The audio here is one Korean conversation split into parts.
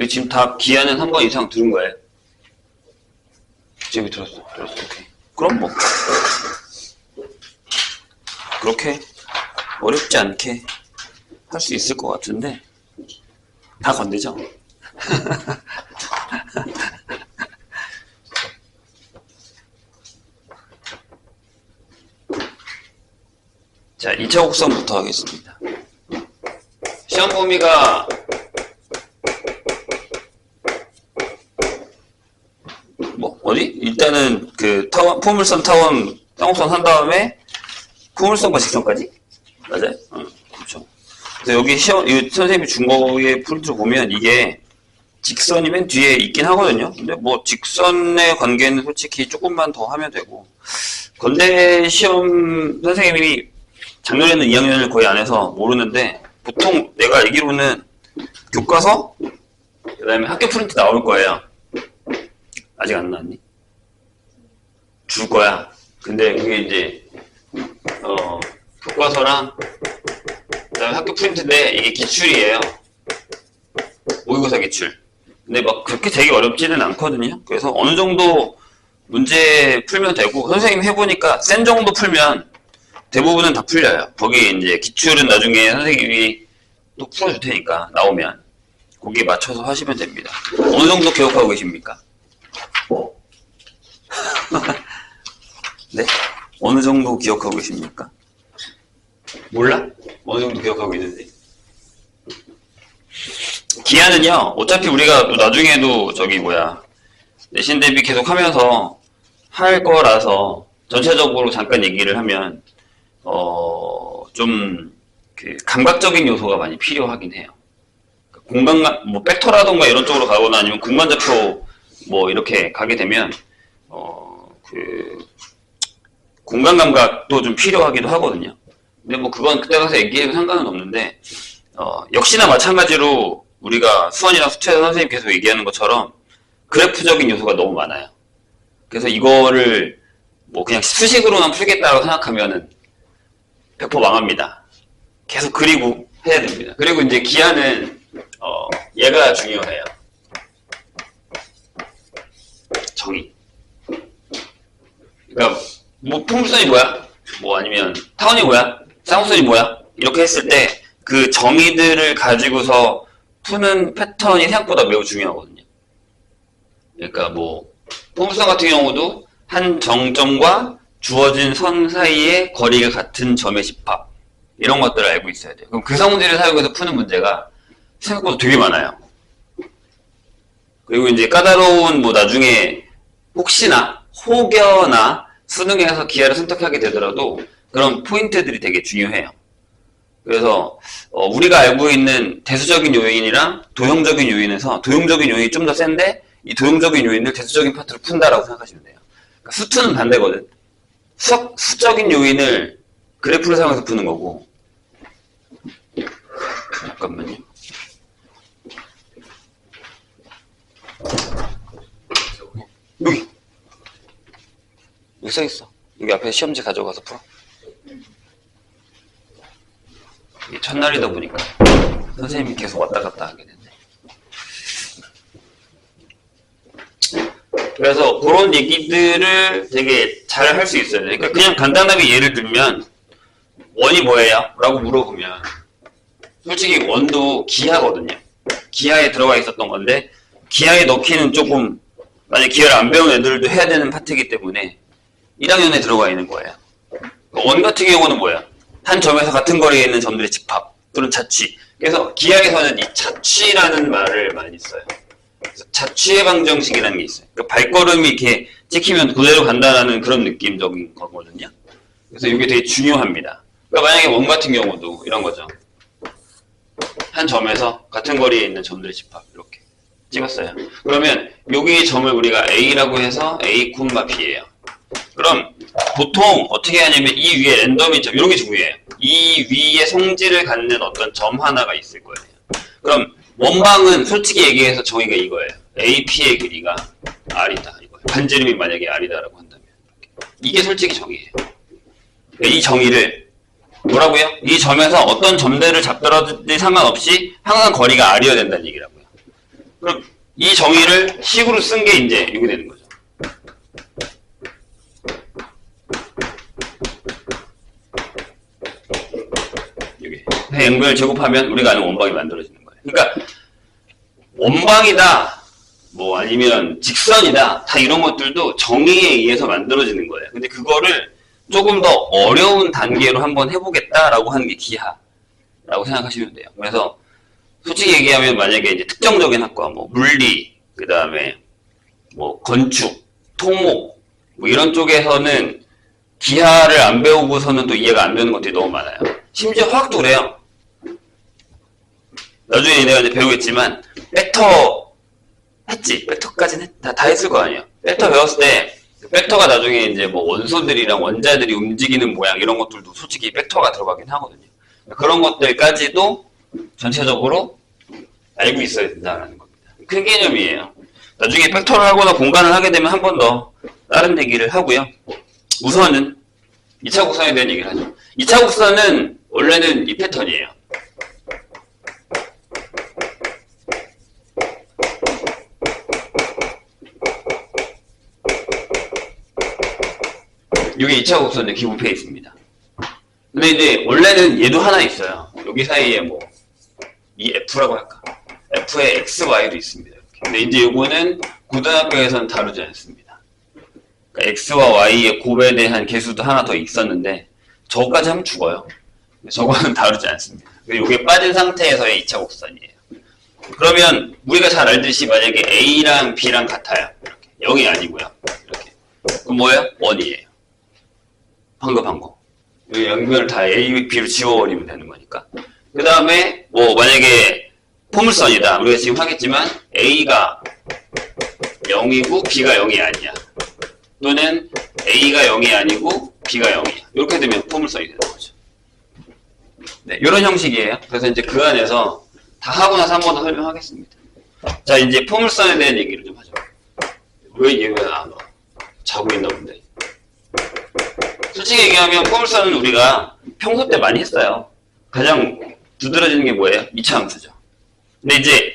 지금 다 기하는 한 번 이상 들은 거예요? 지금 들었어. 오케이. 그럼 뭐 그렇게 어렵지 않게 할 수 있을 것 같은데 다 건드죠? 자, 2차 곡선부터 하겠습니다. 시험 범위가 어디? 일단은 그 포물선 타원 쌍곡선 한 다음에 포물선과 직선까지? 맞아요? 그렇죠. 그래서 여기 이 선생님이 준 거에 풀트를 보면 이게 직선이 맨 뒤에 있긴 하거든요. 근데 뭐 직선의 관계는 솔직히 조금만 더 하면 되고, 건대 시험 선생님이 작년에는 2학년을 거의 안 해서 모르는데, 보통 내가 알기로는 교과서, 그 다음에 학교 프린트 나올 거예요. 아직 안 나왔니? 줄 거야. 근데 그게 이제 교과서랑 그다음에 학교 프린트인데 이게 기출이에요. 모의고사 기출. 근데 막 그렇게 되게 어렵지는 않거든요. 그래서 어느 정도 문제 풀면 되고, 선생님 해보니까 센 정도 풀면 대부분은 다 풀려요. 거기 이제 기출은 나중에 선생님이 또 풀어줄 테니까 나오면 거기에 맞춰서 하시면 됩니다. 어느 정도 기억하고 계십니까? 네? 어느 정도 기억하고 계십니까? 몰라? 어느 정도 기억하고 있는데. 기하는요, 어차피 우리가 나중에도 내신 대비 계속 하면서 할 거라서 전체적으로 잠깐 얘기를 하면, 좀, 감각적인 요소가 많이 필요하긴 해요. 뭐, 벡터라던가 이런 쪽으로 가거나 아니면 공간좌표 이렇게 가게 되면, 공간 감각도 좀 필요하기도 하거든요. 근데 뭐 그건 그때 가서 얘기해도 상관은 없는데, 역시나 마찬가지로 우리가 수원이나 수채 선생님 계속 얘기하는 것처럼 그래프적인 요소가 너무 많아요. 그래서 이거를 뭐 그냥 수식으로만 풀겠다고 생각하면은 100% 망합니다. 계속 그리고 해야 됩니다. 그리고 이제 기하는 얘가 중요해요. 정의. 그러니까 뭐 포물선이 뭐야? 뭐 아니면 타원이 뭐야? 쌍곡선이 뭐야? 이렇게 했을 때 그 정의들을 가지고서 푸는 패턴이 생각보다 매우 중요하거든요. 그러니까 뭐 포물선 같은 경우도 한 정점과 주어진 선 사이의 거리가 같은 점의 집합, 이런 것들을 알고 있어야 돼요. 그럼 그 성질을 사용해서 푸는 문제가 생각보다 되게 많아요. 그리고 이제 까다로운 나중에 혹시나 혹여나 수능에서 기하를 선택하게 되더라도 그런 포인트들이 되게 중요해요. 그래서 우리가 알고 있는 대수적인 요인이랑 도형적인 요인에서 도형적인 요인이 좀 더 센데, 이 도형적인 요인을 대수적인 파트로 푼다라고 생각하시면 돼요. 그러니까 수투는 반대거든. 수적인 요인을 그래프를 사용해서 푸는 거고. 잠깐만요. 여기 써있어. 여기 앞에 시험지 가져가서 풀어. 이게 첫날이다 보니까 선생님이 계속 왔다 갔다 하게 되네. 그래서 그런 얘기들을 되게 잘 할 수 있어요. 그러니까 그냥 간단하게 예를 들면 원이 뭐예요? 라고 물어보면 솔직히 원도 기하거든요. 기하에 들어가 있었던 건데, 기하에 넣기는 조금, 만약 기하를 안 배운 애들도 해야 되는 파트이기 때문에 1학년에 들어가 있는 거예요. 원 같은 경우는 뭐야? 한 점에서 같은 거리에 있는 점들의 집합 또는 자취. 그래서 기하에서는 이 자취라는 말을 많이 써요. 그래서 자취의 방정식이라는 게 있어요. 그러니까 발걸음이 이렇게 찍히면 그대로 간다라는 그런 느낌적인 거거든요. 그래서 이게 되게 중요합니다. 그러니까 만약에 원 같은 경우도 이런 거죠. 한 점에서 같은 거리에 있는 점들의 집합, 이렇게 찍었어요. 그러면 여기 점을 우리가 A라고 해서 A, B예요. 그럼 보통 어떻게 하냐면 이 위에 랜덤인 점, 이런 게 중요해요. 이 위에 성질을 갖는 어떤 점 하나가 있을 거예요. 그럼 원방은 솔직히 얘기해서 정의가 이거예요. AP의 길이가 R이다, 이거예요. 반지름이 만약에 R이다라고 한다면 이게 솔직히 정의예요. 이 정의를 뭐라고요? 이 점에서 어떤 점들을 잡더라도 상관없이 항상 거리가 R이어야 된다는 얘기라고요. 그럼 이 정의를 식으로 쓴 게 이제 이게 되는 거죠. 여기 N분을 제곱하면 우리가 아는 원방이 만들어지는 거예요. 그러니까 원방이다, 뭐 아니면 직선이다, 다 이런 것들도 정의에 의해서 만들어지는 거예요. 근데 그거를 조금 더 어려운 단계로 한번 해보겠다라고 하는 게 기하라고 생각하시면 돼요. 그래서 솔직히 얘기하면 만약에 이제 특정적인 학과, 뭐 물리, 그 다음에 뭐 건축, 토목, 뭐 이런 쪽에서는 기하를 안 배우고서는 또 이해가 안 되는 것들이 너무 많아요. 심지어 화학도 그래요. 나중에 내가 이제 배우겠지만 벡터 했지. 벡터까지는 다 했을 거 아니에요. 벡터 배웠을 때 벡터가 나중에 이제 뭐 원소들이랑 원자들이 움직이는 모양 이런 것들도 솔직히 벡터가 들어가긴 하거든요. 그런 것들까지도 전체적으로 알고 있어야 된다는 겁니다. 큰 개념이에요. 나중에 벡터를 하거나 공간을 하게 되면 한 번 더 다른 얘기를 하고요. 우선은 2차 곡선에 대한 얘기를 하죠. 2차 곡선은 원래는 이 패턴이에요. 이게 2차 곡선의 기본 페이스입니다. 근데 이제 원래는 얘도 하나 있어요. 여기 사이에 뭐 이 F라고 할까? F에 X, Y도 있습니다. 이렇게. 근데 이제 요거는 고등학교에서는 다루지 않습니다. 그러니까 X와 Y의 곱에 대한 개수도 하나 더 있었는데 저거까지 하면 죽어요. 저거는 다루지 않습니다. 이게 빠진 상태에서의 2차 곡선이에요. 그러면 우리가 잘 알듯이 만약에 A랑 B랑 같아요. 이렇게. 0이 아니고요. 이렇게. 그럼 뭐예요? 1이에요. 방금 한 거. 여기 연결을 다 A, B로 지워버리면 되는 거니까. 그 다음에 뭐 만약에 포물선이다. 우리가 지금 하겠지만 A가 0이고 B가 0이 아니야. 또는 A가 0이 아니고 B가 0이야. 이렇게 되면 포물선이 되는 거죠. 네, 이런 형식이에요. 그래서 이제 그 안에서 다 하고 나서 한 번 더 설명하겠습니다. 자, 이제 포물선에 대한 얘기를 좀 하죠. 왜 얘가 안 와? 자고 있나 본데. 솔직히 얘기하면 포물선은 우리가 평소 때 많이 했어요. 가장 두드러지는 게 뭐예요? 2차 함수죠. 근데 이제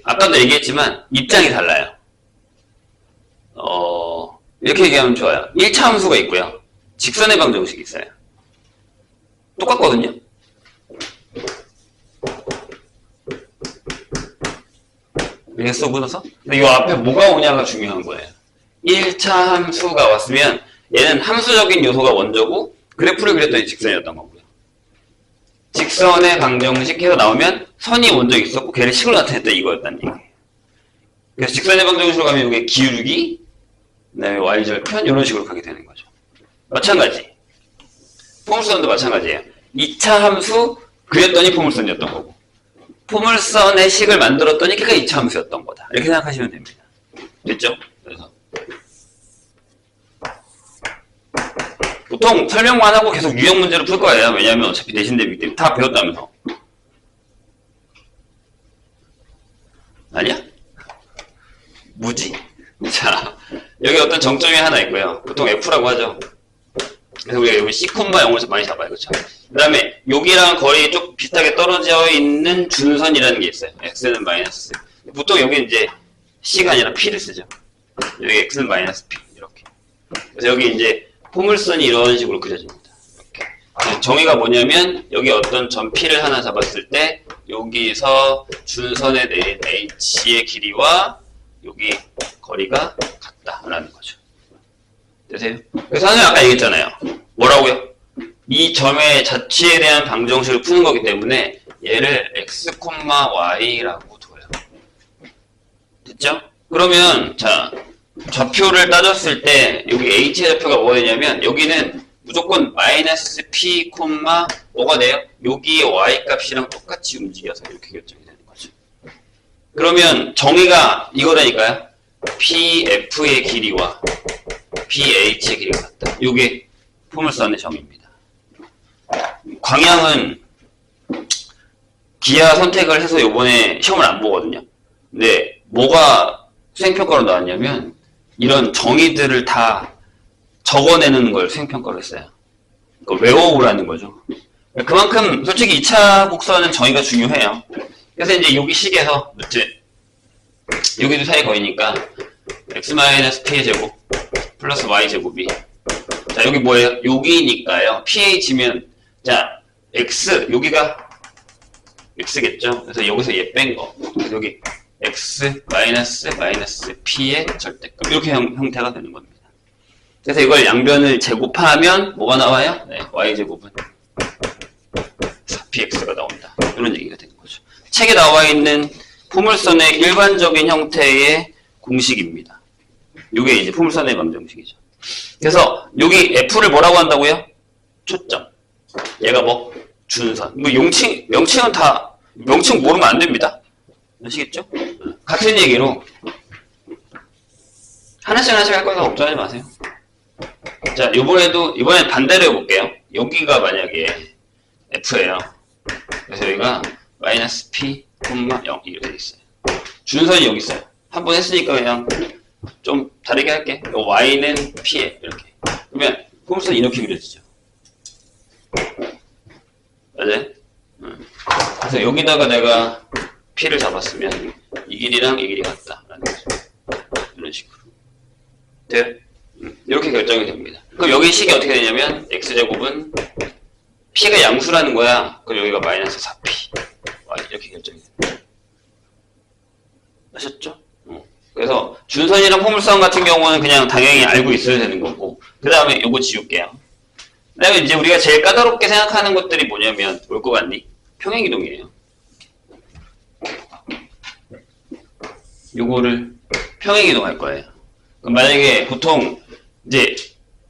아까도 얘기했지만 입장이 달라요. 이렇게 얘기하면 좋아요. 1차 함수가 있고요. 직선의 방정식이 있어요. 똑같거든요. 이해했어, 보셔서? 근데 이 앞에 뭐가 오냐가 중요한 거예요. 1차 함수가 왔으면 얘는 함수적인 요소가 원저고 그래프를 그렸더니 직선이었던 거고요. 직선의 방정식 해서 나오면 선이 먼저 있었고 걔를 식으로 나타냈다 이거였다는 얘기예요. 그래서 직선의 방정식으로 가면 이게 기울기, 그다음에 y절편 이런 식으로 가게 되는 거죠. 마찬가지. 포물선도 마찬가지예요. 2차 함수 그렸더니 포물선이었던 거고 포물선의 식을 만들었더니 걔가 2차 함수였던 거다. 이렇게 생각하시면 됩니다. 됐죠? 그래서 보통 설명만 하고 계속 유형 문제로 풀 거예요. 왜냐하면 어차피 내신 대비 때문에 다 배웠다면서. 아니야? 무지? 자, 여기 어떤 정점이 하나 있고요. 보통 F라고 하죠. 그래서 우리가 여기 C, 0을 많이 잡아요. 그렇죠? 그 다음에 여기랑 거의 좀 비슷하게 떨어져 있는 준선이라는 게 있어요. X는 마이너스. 보통 여기 이제 C가 아니라 P를 쓰죠. 여기 X는 마이너스 P. 이렇게. 그래서 여기 이제 포물선이 이런 식으로 그려집니다. 이렇게. 정의가 뭐냐면 여기 어떤 점 P를 하나 잡았을 때 여기서 준선에 내린 H의 길이와 여기 거리가 같다라는 거죠. 되세요? 그래서 선생님 아까 얘기했잖아요. 뭐라고요? 이 점의 자취에 대한 방정식을 푸는 거기 때문에 얘를 x, y라고 둬요. 됐죠? 그러면 자 좌표를 따졌을 때 여기 h의 좌표가 뭐가 되냐면 여기는 무조건 마이너스 p, 뭐가 돼요? 여기의 y 값이랑 똑같이 움직여서 이렇게 결정이 되는 거죠. 그러면 정의가 이거라니까요. pf의 길이와 ph의 길이가 같다. 이게 포물선의 정의입니다. 광양은 기하 선택을 해서 요번에 시험을 안 보거든요. 근데 뭐가 수행평가로 나왔냐면 이런 정의들을 다 적어내는 걸 수행평가로 했어요. 그걸 외워오라는 거죠. 그만큼 솔직히 2차 곡선은 정의가 중요해요. 그래서 이제 여기 식에서 여기도 사이 거리니까 x-p의 제곱 플러스 y제곱이, 자 여기 뭐예요? 여기니까요 ph면, 자 x 여기가 x겠죠? 그래서 여기서 얘 뺀 거, 여기 x 마이너스 p의 절대값, 이렇게 형태가 되는 겁니다. 그래서 이걸 양변을 제곱하면 뭐가 나와요? 네, y제곱은 4px가 나온다, 이런 얘기가 되는 거죠. 책에 나와 있는 포물선의 일반적인 형태의 공식입니다. 이게 이제 포물선의 방정식이죠. 그래서 여기 f를 뭐라고 한다고요? 초점. 얘가 뭐 준선. 뭐 명칭은 다 명칭 모르면 안 됩니다. 아시겠죠? 같은 얘기로 하나씩 할 거니까 걱정하지 마세요. 자, 이번엔 반대로 해볼게요. 여기가 만약에 f예요. 그래서 여기가 마이너스 p, 0 이렇게 돼 있어요. 준선이 여기 있어요. 한 번 했으니까 그냥 좀 다르게 할게. y는 p에 이렇게. 그러면 포물선이 이렇게 그려지죠. 맞아요? 그래서 여기다가 내가 p를 잡았으면 이 길이랑 이 길이 같다라는 거죠. 이런 식으로. 돼요? 이렇게 결정이 됩니다. 그럼 여기 식이 어떻게 되냐면 x제곱은 p가 양수라는 거야. 그럼 여기가 마이너스 4p 이렇게 결정이 됩니다. 아셨죠? 그래서 준선이랑 포물선 같은 경우는 그냥 당연히 알고 있어야 되는 거고, 그 다음에 요거 지울게요. 그 다음에 이제 우리가 제일 까다롭게 생각하는 것들이 뭐냐면 올 것 같니? 평행이동이에요. 요거를 평행이동할 거예요. 그럼 만약에 보통 이제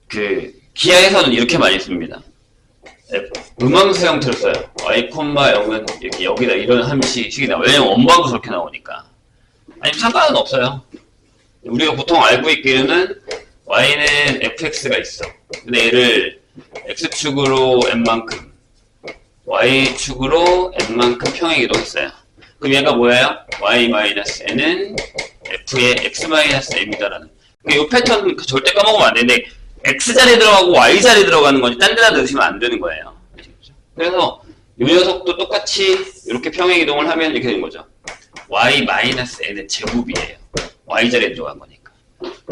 그 기하에서는 이렇게 많이 씁니다. 음함수 형태로 써요. y, 0은 이렇게 여기다 이런 함식이 나와요. 왜냐면 원방도 그렇게 나오니까. 아니면 상관은 없어요. 우리가 보통 알고 있기로는 y는 fx가 있어. 근데 얘를 x축으로 n만큼, y축으로 n만큼 평행이동했어요. 그럼 얘가 뭐예요? y-n은 f의 x-m이다라는. 이 패턴 절대 까먹으면 안 되는데 x자리에 들어가고 y자리에 들어가는 건지 딴 데다 넣으시면 안 되는 거예요. 그래서 이 녀석도 똑같이 이렇게 평행이동을 하면 이렇게 되는 거죠. y-n의 제곱이에요. y자리에 들어간 거니까.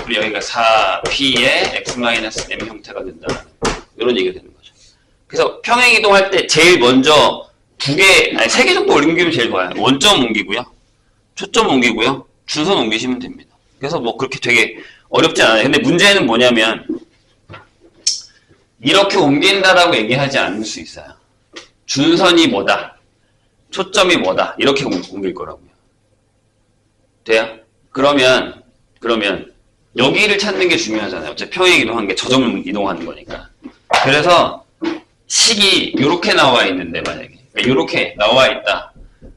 그리고 여기가 4p의 x-m 형태가 된다는 이런 얘기가 되는 거죠. 그래서 평행이동할 때 제일 먼저 세 개 정도 옮기면 제일 좋아요. 원점 옮기고요, 초점 옮기고요, 준선 옮기시면 됩니다. 그래서 뭐 그렇게 되게 어렵지 않아요. 근데 문제는 뭐냐면 이렇게 옮긴다라고 얘기하지 않을 수 있어요. 준선이 뭐다, 초점이 뭐다, 이렇게 옮길 거라고요. 돼요? 그러면 여기를 찾는 게 중요하잖아요. 어차피 평행 이동하는 게 저점 이동하는 거니까. 그래서 식이 이렇게 나와 있는데, 만약에 이렇게 나와 있다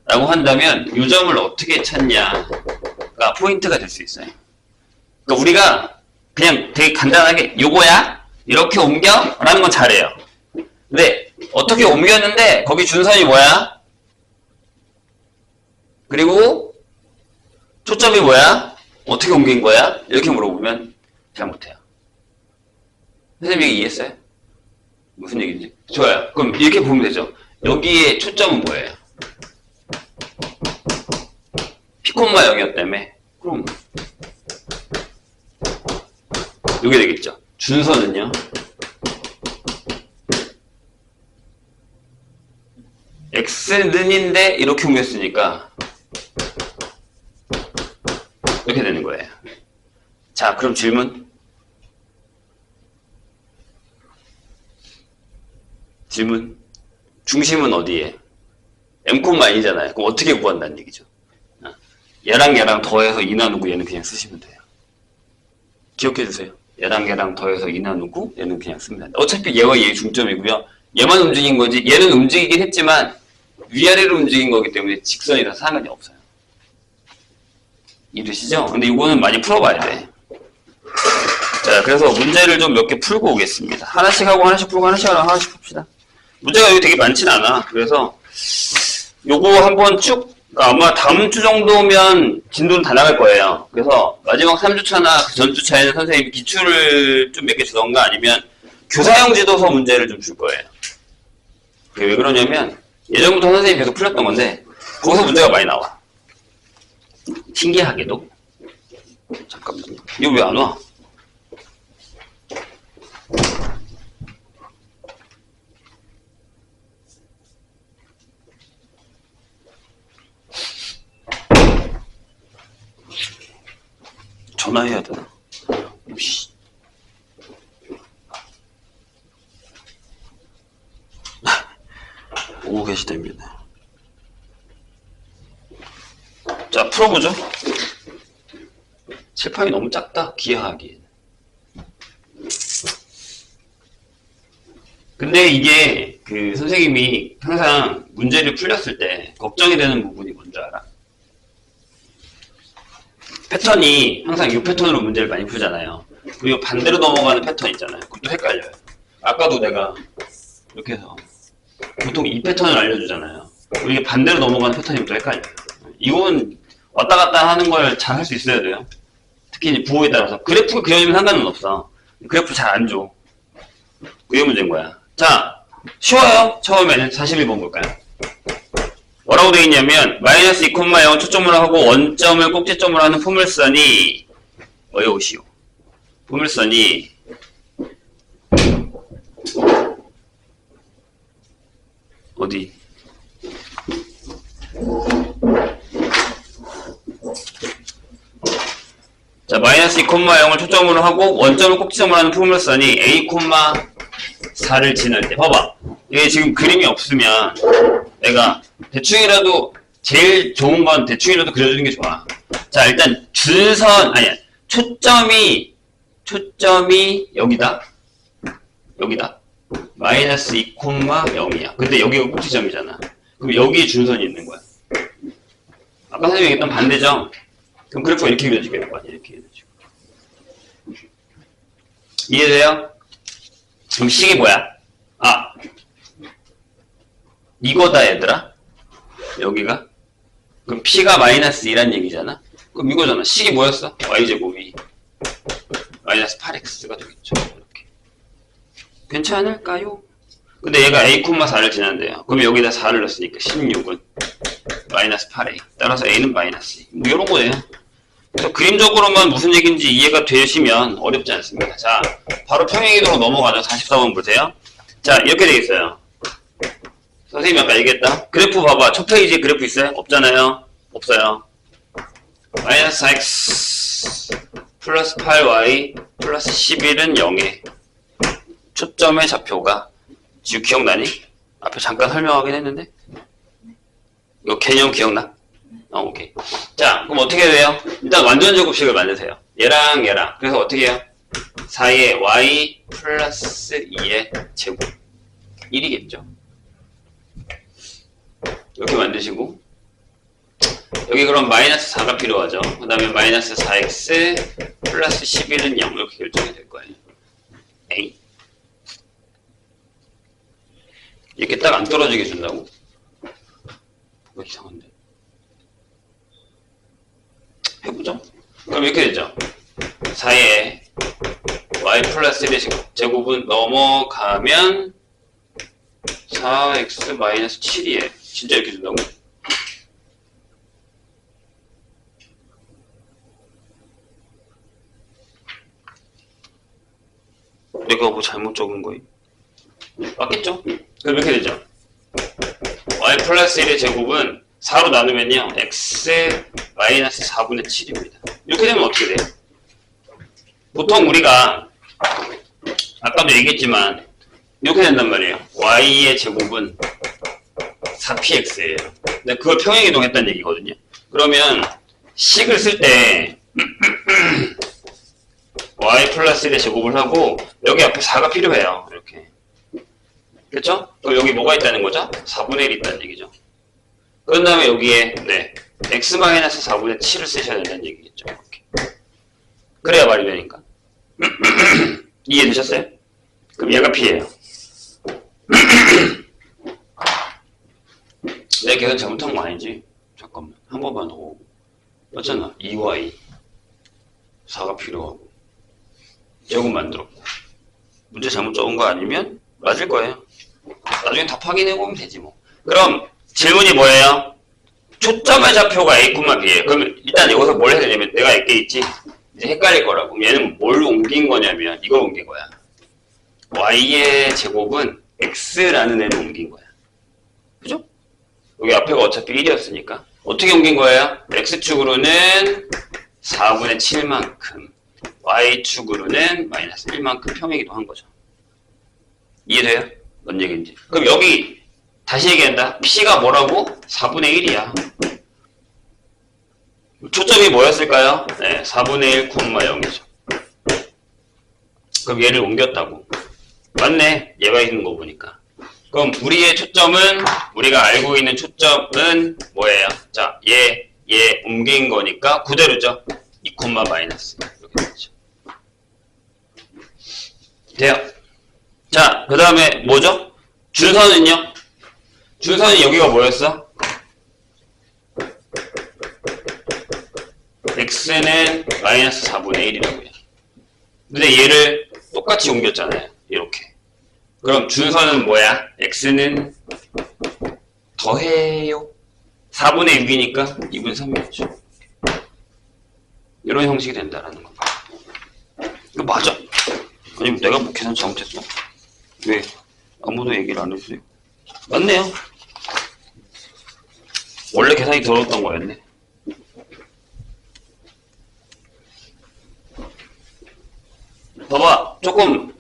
라고 한다면 이 점을 어떻게 찾냐가 포인트가 될 수 있어요. 그러니까 우리가 그냥 되게 간단하게 요거야? 이렇게 옮겨? 라는 건 잘해요. 근데 어떻게 옮겼는데 거기 준선이 뭐야? 그리고 초점이 뭐야? 어떻게 옮긴 거야? 이렇게 물어보면 잘 못해요. 선생님 얘기 이해했어요? 무슨 얘기인지? 좋아요. 그럼 이렇게 보면 되죠. 여기에 초점은 뭐예요? P,0 0이었다며. 그럼 이게 되겠죠. 준선은요? x는인데 이렇게 옮겼으니까 이렇게 되는 거예요. 자, 그럼 질문. 중심은 어디에? m,n이잖아요. 그럼 어떻게 구한다는 얘기죠? 얘랑 더해서 2 나누고 얘는 그냥 쓰시면 돼요. 기억해주세요. 얘랑 더해서 2 나누고 얘는 그냥 쓰면 됩니다. 어차피 얘와 얘의 중점이고요. 얘만 움직인 거지, 얘는 움직이긴 했지만 위아래로 움직인 거기 때문에 직선이라서 상관이 없어요. 이해되시죠? 근데 이거는 많이 풀어봐야 돼. 자, 그래서 문제를 좀 몇 개 풀고 오겠습니다. 하나씩 하고 하나씩 풀고 하나씩 하고 하나씩 풉시다. 문제가 여기 되게 많진 않아. 그래서 요거 한번 쭉, 아마 다음 주 정도면 진도는 다 나갈 거예요. 그래서 마지막 3주차나 그 전주차에는 선생님이 기출을 좀 몇 개 주던가 아니면 교사형 지도서 문제를 좀 줄 거예요. 그게 왜 그러냐면 예전부터 선생님이 계속 풀렸던 건데 거기서 문제가 많이 나와. 신기하게도. 잠깐만요. 이거 왜 안 와? 전화해야 되나? 오씨. 오고 계시답니다. 자, 풀어보죠. 칠판이 너무 작다, 기하하기엔. 근데 이게 그 선생님이 항상 문제를 풀렸을 때 걱정이 되는 부분이 뭔지 알아? 패턴이 항상 이 패턴으로 문제를 많이 풀잖아요. 그리고 반대로 넘어가는 패턴 있잖아요. 그것도 헷갈려요. 아까도 내가 이렇게 해서 보통 이 패턴을 알려주잖아요. 이게 반대로 넘어가는 패턴이면 또 헷갈려요. 이건 왔다 갔다 하는 걸 잘 할 수 있어야 돼요. 특히 이제 부호에 따라서. 그래프가 그려지면 상관은 없어. 그래프 잘 안 줘. 그게 문제인 거야. 자, 쉬워요. 처음에는 41번 볼까요? 뭐라고 되어 있냐면 마이너스 2,0 초점으로 하고 원점을 꼭지점으로 하는 포물선이 오시오. 포물선이 어디? 자, 마이너스 2,0을 초점으로 하고 원점을 꼭지점으로 하는 포물선이 A, 4를 지날 때 봐봐. 이게 지금 그림이 없으면 내가 대충이라도 제일 좋은 건 대충이라도 그려주는 게 좋아. 자, 일단 준선 아니야. 초점이 여기다. 마이너스 2,0이야. 근데 여기가 꼭지점이잖아. 그럼 여기에 준선이 있는 거야. 아까 선생님이 얘기했던 반대죠? 그럼 그래프가 이렇게 그려지게 될 거 아니야. 이렇게 그려지고. 이해돼요? 그럼 식이 뭐야? 아, 이거다 얘들아. 여기가. 그럼 P가 마이너스 2란 얘기잖아. 그럼 이거잖아. 식이 뭐였어? Y제곱이 마이너스 8X가 되겠죠. 이렇게. 괜찮을까요? 근데 얘가 A, 4를 지난대요. 그럼 여기다 4를 넣었으니까 16은 마이너스 8A. 따라서 A는 마이너스 2. 뭐 이런 거예요. 그래서 그림적으로만 무슨 얘기인지 이해가 되시면 어렵지 않습니다. 자, 바로 평행이동으로 넘어가죠. 44번 보세요. 자, 이렇게 되어 있어요. 선생님이 아까 얘기했다. 그래프 봐봐. 첫 페이지에 그래프 있어요? 없잖아요. 없어요. 마이너스 4x 플러스 8y 플러스 11은 0에 초점의 좌표가 지금 기억나니? 앞에 잠깐 설명하긴 했는데 이거 개념 기억나? 오케이. 자, 그럼 어떻게 돼요? 일단 완전 제곱식을 만드세요. 얘랑 그래서 어떻게 해요? 4의 y 플러스 2의 제곱 1이겠죠. 이렇게 만드시고 여기 그럼 마이너스 4가 필요하죠. 그 다음에 마이너스 4x 플러스 11은 0 이렇게 결정이 될 거예요. A 이렇게 딱 안 떨어지게 준다고? 뭐 이상한데. 해보죠. 그럼 이렇게 되죠. 4의 y 플러스 1의 제곱은 넘어가면 4x 마이너스 7이에요. 진짜 이렇게 준다고? 내가 뭐 잘못 적은 거임? 맞겠죠? 그럼 이렇게 되죠. y 플러스 1의 제곱은 4로 나누면요 x 마이너스 4분의 7입니다. 이렇게 되면 어떻게 돼요? 보통 우리가 아까도 얘기했지만 이렇게 된단 말이에요. y의 제곱은 4px예요. 근데 그걸 평행이동했다는 얘기거든요. 그러면 식을 쓸 때 y 플러스 1의 제곱을 하고 여기 앞에 4가 필요해요. 이렇게. 그렇죠? 그럼 여기 뭐가 있다는 거죠? 4분의 1이 있다는 얘기죠. 그런 다음에 여기에 x-4분의 7을 쓰셔야 된다는 얘기겠죠. 이렇게. 그래야 말이 되니까. 이해되셨어요? 그럼 얘가 p예요. 내가 계산 잘못한 거 아니지? 잠깐만. 한 번만 더 오고. 맞잖아. 2y 4가 필요하고 제곱 만들었고 문제 잘못 적은 거 아니면 맞을 거예요. 나중에 답 확인해 보면 되지 뭐. 그럼 질문이 뭐예요? 초점의 좌표가 A, B예요. 그러면 일단 여기서 뭘 해야 되냐면 내가 이렇게 있지? 이제 헷갈릴 거라고. 그럼 얘는 뭘 옮긴 거냐면 이걸 옮긴 거야. Y의 제곱은 X라는 애를 옮긴 거야. 그죠? 여기 앞에가 어차피 1이었으니까. 어떻게 옮긴 거예요? X축으로는 4분의 7만큼, Y축으로는 마이너스 1만큼 평이기도 한 거죠. 이해돼요? 뭔 얘기인지. 그럼 여기 다시 얘기한다. P가 뭐라고? 4분의 1이야. 초점이 뭐였을까요? 네, 4분의 1, 0이죠. 그럼 얘를 옮겼다고. 맞네. 얘가 있는 거 보니까. 그럼 우리의 초점은, 우리가 알고 있는 초점은 뭐예요? 자, 얘 옮긴 거니까 그대로죠. 2, 마이너스. 이렇게 되죠. 돼요. 자, 그 다음에 뭐죠? 준선은요? 준선이 여기가 뭐였어? x는 마이너스 4분의 1이라고요. 근데 얘를 똑같이 옮겼잖아요. 이렇게. 그럼 준선은 뭐야? x는 더해요. 4분의 6이니까 2분의 3이겠죠. 이런 형식이 된다라는 거. 이거 맞아? 아니 내가 뭐 계산 잘못했어? 왜? 아무도 얘기를 안 해주세요. 맞네요. 원래 계산이 들어왔던 거였네. 봐봐, 조금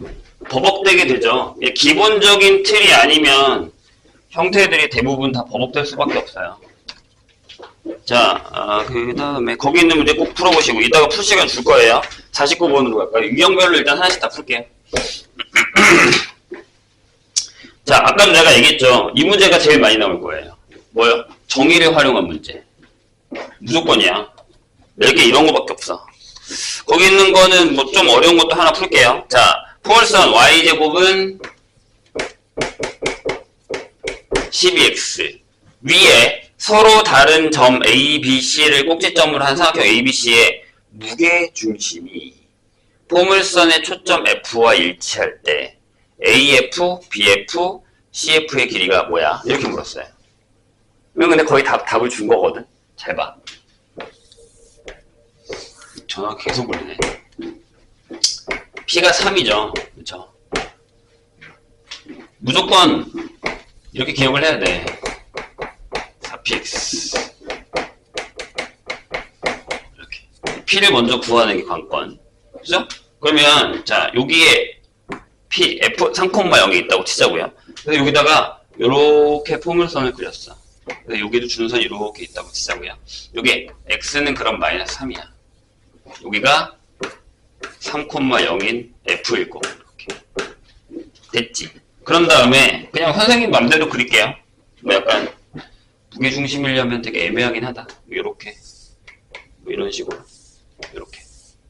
버벅대게 되죠. 기본적인 틀이 아니면 형태들이 대부분 다 버벅될 수밖에 없어요. 자, 그 다음에 거기 있는 문제 꼭 풀어보시고 이따가 풀 시간 줄 거예요. 49번으로 갈까요? 유형별로 일단 하나씩 다 풀게요. 자, 아까 내가 얘기했죠. 이 문제가 제일 많이 나올 거예요. 뭐요? 정의를 활용한 문제. 무조건이야. 4개 이런 거밖에 없어. 거기 있는 거는 뭐 좀 어려운 것도 하나 풀게요. 자, 포물선 y제곱은 12x. 위에 서로 다른 점 A, B, C를 꼭지점으로 한 삼각형 A, B, C의 무게중심이 포물선의 초점 F와 일치할 때 AF, BF, CF의 길이가 뭐야? 이렇게 물었어요. 근데 거의 답을 준 거거든. 잘 봐. 전화 계속 울리네. P가 3이죠. 그쵸? 무조건 이렇게 기억을 해야 돼. 4px. 이렇게. P를 먼저 구하는 게 관건. 그죠? 그러면, 자, 여기에 P, F 3,0이 있다고 치자고요. 그래서 여기다가 요렇게 포물선을 그렸어. 그래서 여기도 준선이 이렇게 있다고 치자고요. 여기 X는 그럼 마이너스 3이야. 여기가 3,0인 F일 거고, 이렇게. 됐지? 그런 다음에, 그냥 선생님 맘대로 그릴게요. 뭐 약간, 무게중심이려면 되게 애매하긴 하다. 요렇게. 뭐 이런 식으로. 요렇게.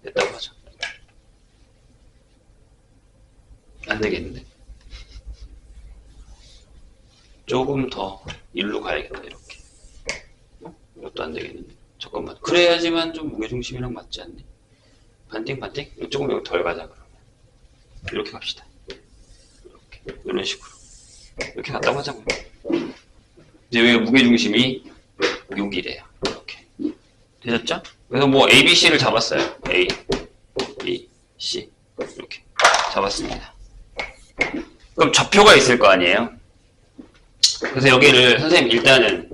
됐다고 하죠. 안 되겠는데? 조금 더 일로 가야겠다, 이렇게. 이것도 안 되겠는데? 잠깐만. 그래야지만 좀 무게중심이랑 맞지 않니? 반띵? 조금 여기 덜 가자, 그러면. 이렇게 갑시다. 이렇게. 이런 식으로. 이렇게 갔다고 하자고요. 이제 여기가 무게중심이 여기래요. 이렇게. 되셨죠? 그래서 뭐 A, B, C를 잡았어요. A, B, C. 이렇게. 잡았습니다. 그럼 좌표가 있을 거 아니에요? 그래서 여기를 선생님 일단은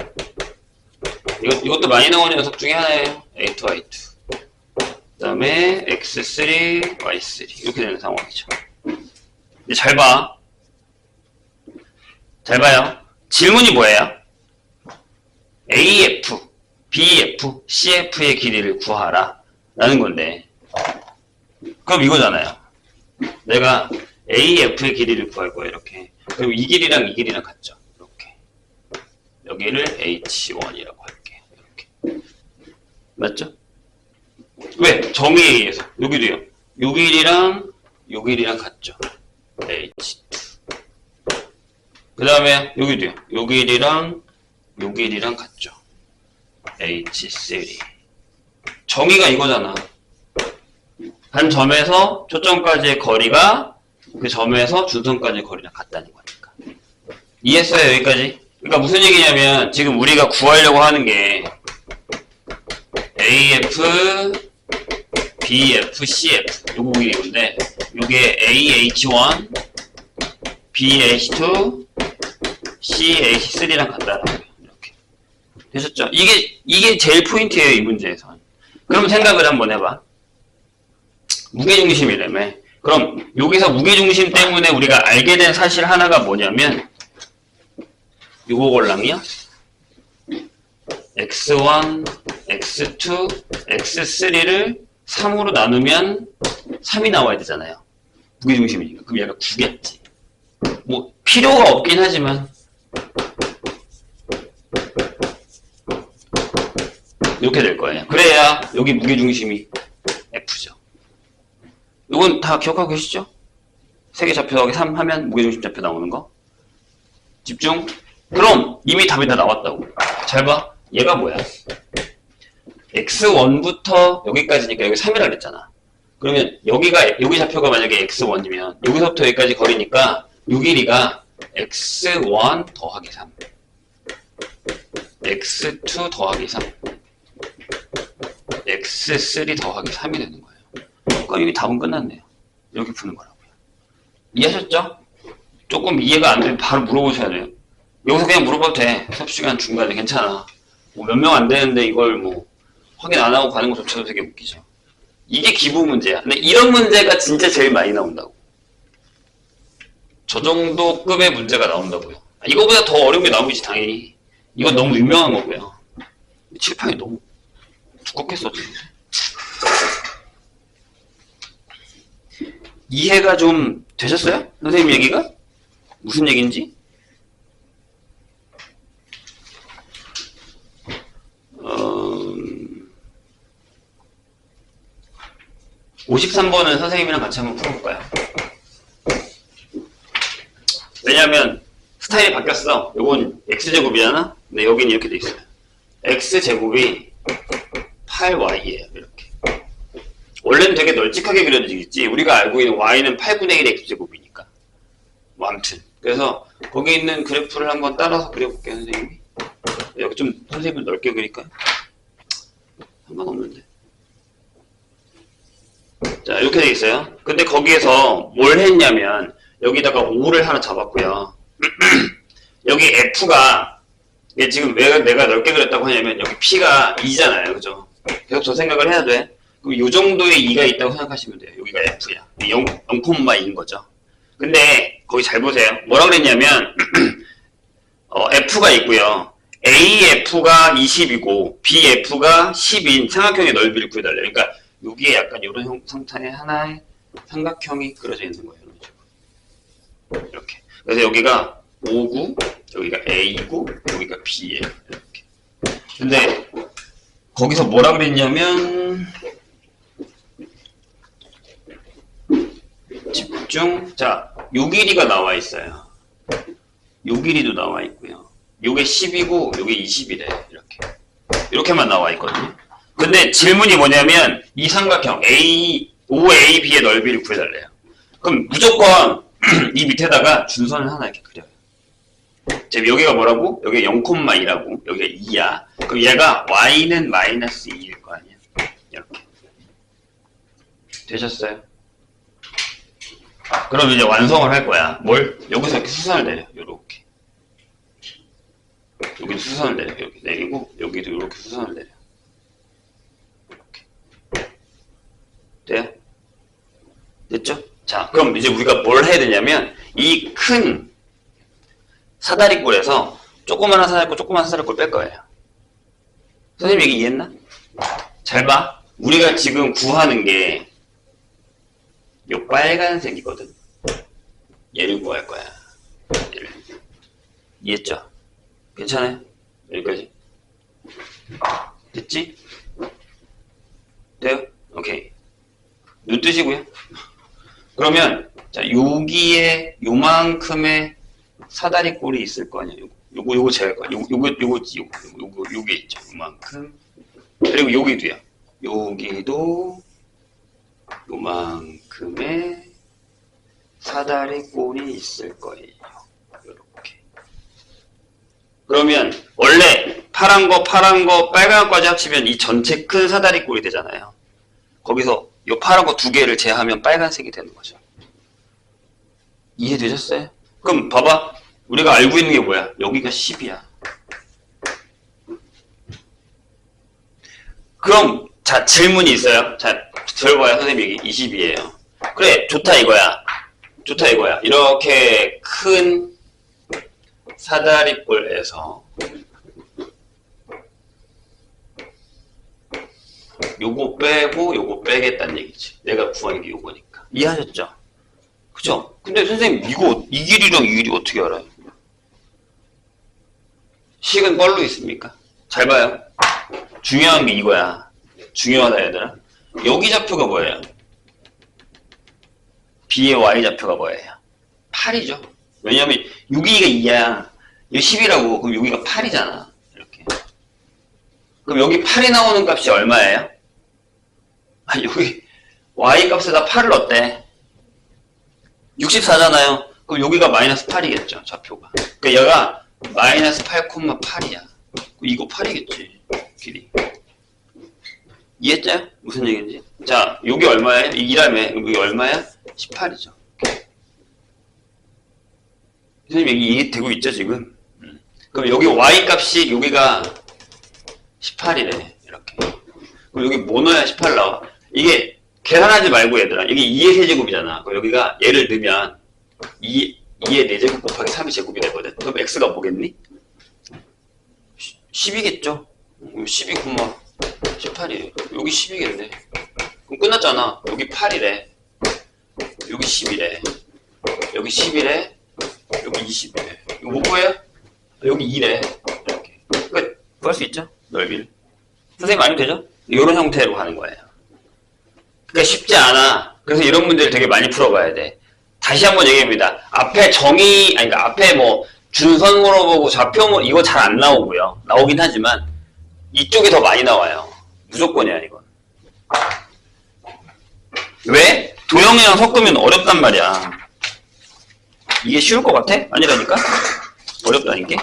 이것도 많이 나오는 녀석 중에 하나예요. A2, I2. 그 다음에 X3, Y3 이렇게 되는 상황이죠. 근데 잘 봐. 잘 봐요. 질문이 뭐예요? AF, BF, CF의 길이를 구하라 라는 건데 그럼 이거잖아요. 내가 AF의 길이를 구할 거예요. 이렇게. 그리고 이 길이랑 이 길이랑 같죠. 이렇게. 여기를 H1이라고 할게요. 이렇게. 맞죠? 왜? 정의에 의해서. 여기도요. 요 길이랑 요 길이랑 같죠. H2. 그 다음에 여기도요. 요 길이랑 요 길이랑 같죠. H3. 정의가 이거잖아. 한 점에서 초점까지의 거리가 그 점에서 준선까지의 거리랑 같다는 거니까. 이해했어요? 여기까지? 그러니까 무슨 얘기냐면 지금 우리가 구하려고 하는 게 AF, BF, CF 요거 이건데 요게 AH1, BH2, CH3랑 같다라고요. 이렇게 되셨죠? 이게 제일 포인트예요, 이 문제에서. 그럼 생각을 한번 해봐. 무게중심이라며. 그럼 여기서 무게중심 때문에 우리가 알게 된 사실 하나가 뭐냐면 요거 걸랑이요. x1, x2, x3를 3으로 나누면 3이 나와야 되잖아요. 무게중심이니까. 그럼 얘가 9겠지. 뭐 필요가 없긴 하지만 이렇게 될 거예요. 그래야 여기 무게중심이 F죠. 이건 다 기억하고 계시죠? 3개 좌표 더하기 3 하면 무게중심 좌표 나오는 거. 집중. 그럼 이미 답이 다 나왔다고. 잘 봐. 얘가 뭐야? x1부터 여기까지니까 여기 3이라 그랬잖아. 그러면 여기 좌표가 만약에 x1이면 여기서부터 여기까지 거리니까 요 길이가 x1 더하기 3, x2 더하기 3, x3 더하기 3이 되는 거예요. 그럼 이미 답은 끝났네요. 이렇게 푸는 거라고요. 이해하셨죠? 조금 이해가 안 되면 바로 물어보셔야 돼요. 여기서 그냥 물어봐도 돼. 수업 시간 중간에 괜찮아. 뭐 몇 명 안 되는데 이걸 뭐 확인 안 하고 가는 것조차도 되게 웃기죠. 이게 기본 문제야. 근데 이런 문제가 진짜 제일 많이 나온다고. 저 정도 급의 문제가 나온다고요. 이거보다 더 어려운 게 나오겠지 당연히. 이건 너무 유명한 거고요. 칠판이 너무 두껍게 써지는데. 이해가 좀 되셨어요? 선생님 얘기가? 무슨 얘기인지? 53번은 선생님이랑 같이 한번 풀어볼까요? 왜냐면 스타일이 바뀌었어. 요건 x제곱이잖아? 근데 여기는 이렇게 돼 있어요. x제곱이 8y예요. 이렇게. 원래는 되게 널찍하게 그려지겠지. 우리가 알고 있는 y는 8분의 1 x제곱이니까. 뭐 아무튼. 그래서 거기 있는 그래프를 한번 따라서 그려볼게요, 선생님이. 여기 좀 선생님은 넓게 그릴까요? 상관없는데. 자, 이렇게 돼 있어요. 근데 거기에서 뭘 했냐면 여기다가 5를 하나 잡았고요. 여기 F가 이게 지금 왜 내가 넓게 그렸다고 하냐면 여기 P가 2잖아요. 그죠? 계속 저 생각을 해야 돼. 그럼 이 정도의 2가 있다고 생각하시면 돼요. 여기가 F야. 0,2인 거죠. 근데 거기 잘 보세요. 뭐라 그랬냐면 F가 있고요. AF가 20이고 BF가 10인 삼각형의 넓이를 구해달래요. 그러니까 여기에 약간 이런 형태의 하나의 삼각형이 그려져 있는 거예요. 이렇게. 그래서 여기가 O구, 여기가 A구, 여기가 B예요. 이렇게. 근데 거기서 뭐라 그랬냐면 집중. 자, 요 길이가 나와 있어요. 요 길이도 나와 있고요. 요게 10이고 요게 20이래. 이렇게. 이렇게만 나와 있거든요. 근데 질문이 뭐냐면 이 삼각형 OAB의 넓이를 구해달래요. 그럼 무조건 이 밑에다가 준선을 하나 이렇게 그려요. 지금 여기가 뭐라고? 여기가 0,2라고. 여기가 2야. 그럼 얘가 y는 마이너스 2일 거 아니야. 이렇게. 되셨어요? 그럼 이제 완성을 할 거야. 뭘? 여기서 이렇게 수선을 내려. 요렇게. 여기도 수선을 내려. 이렇게 내리고 여기도 이렇게 수선을 내려. 돼요? 됐죠? 자, 그럼 이제 우리가 뭘 해야 되냐면 이 큰 사다리꼴에서 조그마한 사다리꼴, 조그마한 사다리꼴 뺄 거예요. 선생님 얘기 이해했나? 잘 봐. 우리가 지금 구하는 게 요 빨간색이거든. 얘를 구할 거야. 얘를. 이해했죠? 괜찮아요? 여기까지. 됐지? 돼요? 오케이. 눈 뜨시고요. 그러면 자 여기에 요만큼의 사다리꼴이 있을 거 아니야. 요거 제할 거야. 요게 있죠. 요만큼. 그리고 여기도요. 여기도 요만큼의 사다리꼴이 있을 거예요. 요렇게. 그러면 원래 파란 거, 빨간 거까지 합치면 이 전체 큰 사다리꼴이 되잖아요. 거기서 이 파란 거 두 개를 제하면 빨간색이 되는 거죠. 이해되셨어요? 그럼 봐봐. 우리가 알고 있는 게 뭐야? 여기가 10이야. 그럼 자 질문이 있어요. 자 들어봐요. 선생님 얘기 20이에요. 그래 좋다 이거야. 좋다 이거야. 이렇게 큰 사다리꼴에서 요거 빼고 요거 빼겠다는 얘기지. 내가 구하는 게 요거니까. 이해하셨죠? 그죠? 근데 선생님 이거 이 길이랑 이 길이 어떻게 알아요? 식은 뻘로 있습니까? 잘 봐요. 중요한 게 이거야. 중요하다 얘들아. 여기 좌표가 뭐예요? B의 Y 좌표가 뭐예요? 8이죠. 왜냐면 여기가 2야. 여기 10이라고. 그럼 여기가 8이잖아. 이렇게. 그럼 여기 8이 나오는 값이 얼마예요? 아, 여기 Y 값에다 8을 넣었대. 64잖아요. 그럼 여기가 마이너스 8이겠죠. 좌표가. 그러니까 얘가 마이너스 8,8이야. 이거 8이겠지. 길이. 이해했죠? 무슨 얘기인지. 자, 여기 얼마예요? 이 2라며. 여기 얼마야? 18이죠. 선생님 여기 이해되고 있죠 지금? 그럼 여기 Y 값이 여기가 18이래. 이렇게. 그럼 여기 뭐 넣어야 18 나와? 이게 계산하지 말고 얘들아. 이게 2의 세제곱이잖아. 그럼 여기가 얘를 넣으면 2의 4제곱 곱하기 3의 제곱이 되거든. 그럼 X가 뭐겠니? 10이겠죠? 12, 18이에요. 여기 10이겠네. 그럼 끝났잖아. 여기 8이래. 여기 10이래. 여기 10이래. 여기 20이래. 이거 뭐 구해요? 여기 2래. 이렇게. 끝. 구할 수 있죠? 넓이를. 선생님 아니면 되죠? 이런 형태로 가는 거예요. 그러니까 쉽지 않아. 그래서 이런 문제를 되게 많이 풀어봐야 돼. 다시 한번 얘기합니다. 앞에 그러니까 앞에 뭐 준선 물어보고 좌표 이거 잘 안 나오고요. 나오긴 하지만 이쪽이 더 많이 나와요. 무조건이야 이건. 왜? 도형이랑 섞으면 어렵단 말이야. 이게 쉬울 것 같아? 아니라니까? 어렵다는 게.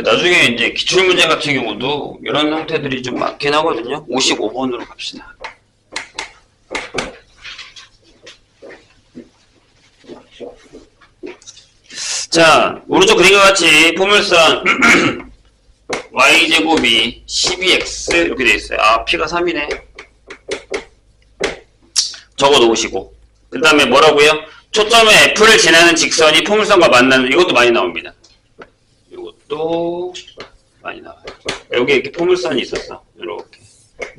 나중에 이제 기출문제 같은 경우도 이런 형태들이 좀 많긴 하거든요. 55번으로 갑시다. 자, 오른쪽 그림과 같이 포물선 y제곱이 12x 이렇게 돼 있어요. 아, p가 3이네. 적어 놓으시고. 그 다음에 뭐라고요? 초점에 f를 지나는 직선이 포물선과 만나는, 이것도 많이 나옵니다. 또 많이 나와요. 여기 이렇게 포물선이 있었어. 이렇게.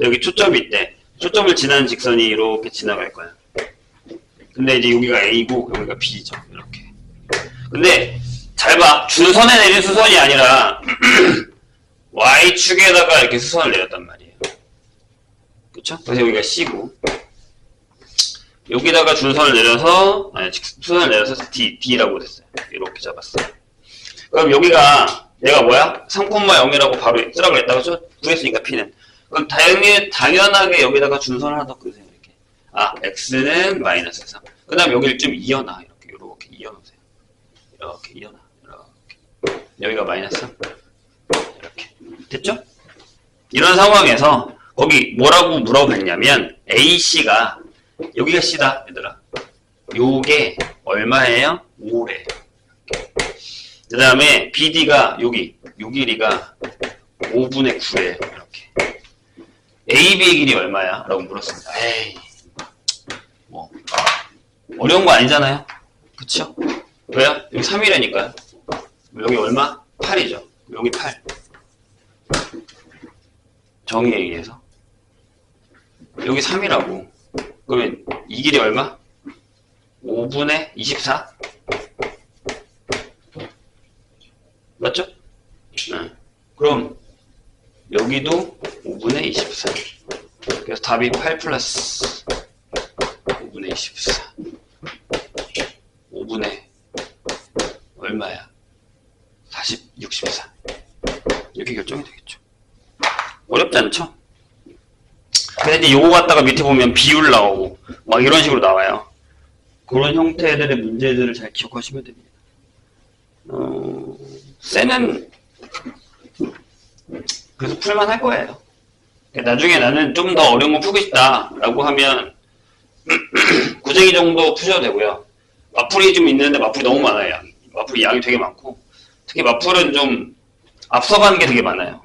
여기 초점이 있대. 초점을 지나는 직선이 이렇게 지나갈 거야. 근데 이제 여기가 A고 여기가 B죠. 이렇게. 근데 잘 봐. 준선에 내린 수선이 아니라 Y축에다가 이렇게 수선을 내렸단 말이에요. 그쵸? 그래서 여기가 C고 여기다가 준선을 내려서 수선을 내려서 D라고 됐어요. 이렇게 잡았어요. 그럼 여기가 내가 뭐야? 3,0이라고 바로 쓰라고 했다가 구했으니까 P는. 그럼 당연하게 여기다가 준선을 하나 더 그으세요. 이렇게. 아, X는 마이너스 3. 그 다음 여기를 좀 이어놔. 이렇게 이어놓으세요. 이렇게 이어놔. 이렇게. 여기가 마이너스 3. 이렇게. 됐죠? 이런 상황에서 거기 뭐라고 물어봤냐면 AC가 여기가 C다. 얘들아. 요게 얼마예요? 5래. 그 다음에 BD가 요 길이가 5분의 9래. 이렇게. AB의 길이 얼마야? 라고 물었습니다. 에이, 뭐 어려운 거 아니잖아요. 그쵸? 왜요? 여기 3이라니까요. 여기 얼마? 8이죠. 여기 8. 정의에 의해서. 여기 3이라고. 그러면 이 길이 얼마? 5분의 24? 맞죠? 네. 그럼 여기도 5분의 24. 그래서 답이 8 플러스 5분의 24. 5분의 얼마야? 64. 이렇게 결정이 되겠죠. 어렵지 않죠? 근데 이제 요거 갖다가 밑에 보면 비율 나오고 막 이런 식으로 나와요. 그런 형태들의 문제들을 잘 기억하시면 됩니다. 쎄는 그래서 풀만 할 거예요. 나중에 나는 좀 더 어려운 거 풀고 싶다 라고 하면 구쟁이 정도 푸셔도 되고요. 마풀이 좀 있는데 마풀이 너무 많아요. 양이. 마풀이 양이 되게 많고 특히 마풀은 좀 앞서가는 게 되게 많아요.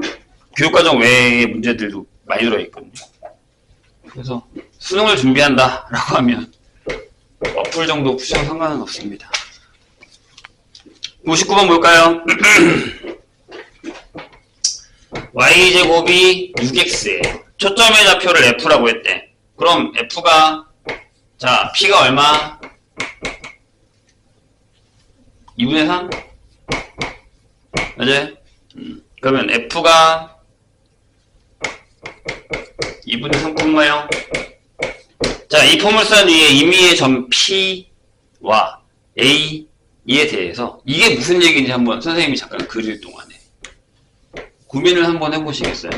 교육과정 외의 문제들도 많이 들어있거든요. 그래서 수능을 준비한다 라고 하면 마풀 정도 푸셔도 상관은 없습니다. 59번 볼까요? y제곱이 6x예요. 초점의 좌표를 f라고 했대. 그럼 f가 자 p가 얼마? 2분의 3? 맞아요? 그러면 f가 2분의 3,0. 자, 이 포물선 위에 임의의 점 P와 A에 대해서 이게 무슨 얘기인지 한번 선생님이 잠깐 그릴 동안에 고민을 한번 해보시겠어요?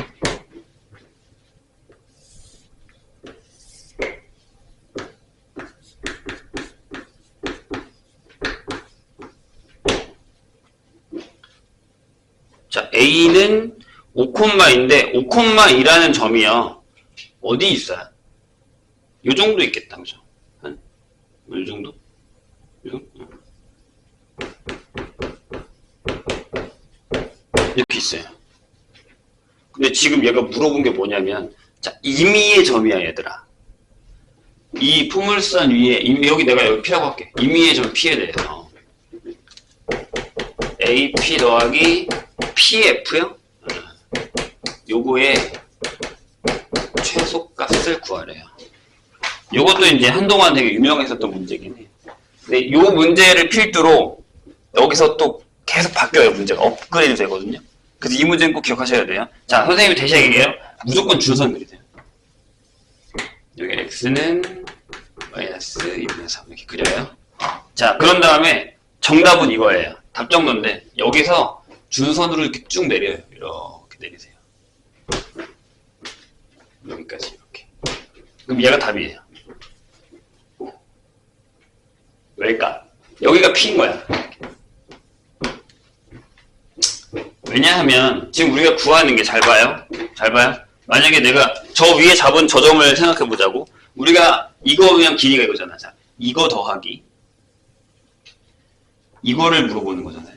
자, A는 5,2인데 5,2라는 점이요. 어디 있어요? 요 정도 있겠다, 그죠? 한, 요 정도? 요 정도? 이렇게 있어요. 근데 지금 얘가 물어본 게 뭐냐면, 자, 임의의 점이야, 얘들아. 이 포물선 위에, 여기 내가 여기 P라고 할게. 임의의 점 P에 대해서. AP 더하기 PF요? 요거의 최소값을 구하래요. 요것도 이제 한동안 되게 유명했었던 문제긴 해. 근데 요 문제를 필두로 여기서 또 계속 바뀌어요. 문제가 업그레이드 되거든요. 그래서 이 문제는 꼭 기억하셔야 돼요. 자, 선생님이 다시 얘기해요. 무조건 줄선 그리세요. 여기 x는 마이너스 2분의 3 이렇게 그려요. 자, 그런 다음에 정답은 이거예요. 답정론인데 여기서 준선으로 이렇게 쭉 내려요. 이렇게 내리세요. 여기까지 이렇게. 그럼 얘가 답이에요. 왜일까? 여기가 P인 거야. 왜냐하면 지금 우리가 구하는 게 잘 봐요. 잘 봐요. 만약에 내가 저 위에 잡은 저 점을 생각해 보자고. 우리가 이거 그냥 길이가 이거잖아. 자, 이거 더하기 이거를 물어보는 거잖아요.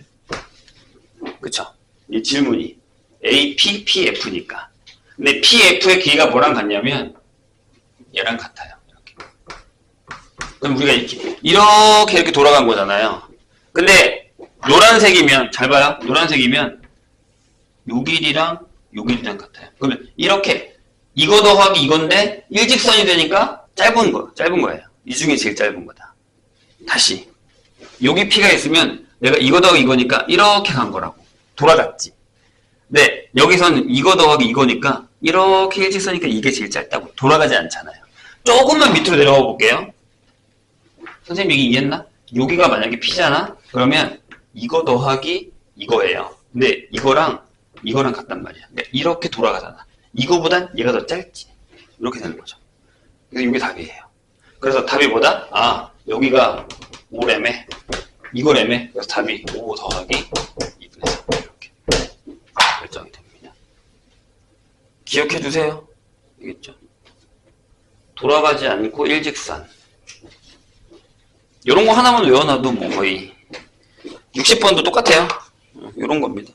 그쵸? 이 질문이 AP, PF니까. 근데 PF의 길이가 뭐랑 같냐면 얘랑 같아요. 이렇게. 그럼 우리가 이렇게 돌아간 거잖아요. 근데 노란색이면 잘 봐요. 노란색이면 요 길이랑 요 길이랑 같아요. 그러면 이렇게 이거 더하기 이건데 일직선이 되니까 짧은 거예요. 이 중에 제일 짧은 거다. 다시 여기 P가 있으면 내가 이거 더하기 이거니까 이렇게 간 거라고. 돌아갔지. 근데 여기서는 이거 더하기 이거니까 이렇게 일직선이니까 이게 제일 짧다고. 돌아가지 않잖아요. 조금만 밑으로 내려가 볼게요. 선생님 이게 이해했나? 여기가 만약에 P잖아? 그러면 이거 더하기 이거예요. 근데 이거랑 같단 말이야. 그러니까 이렇게 돌아가잖아. 이거보단 얘가 더 짧지. 이렇게 되는 거죠. 그래서 이게 답이에요. 그래서 답이 뭐다? 아, 여기가 5래매. 이거래매. 그래서 답이 5 더하기 2분의 3. 이렇게 결정이 됩니다. 기억해 두세요. 알겠죠? 돌아가지 않고 일직선. 이런 거 하나만 외워놔도 뭐 거의 60번도 똑같아요. 이런 겁니다.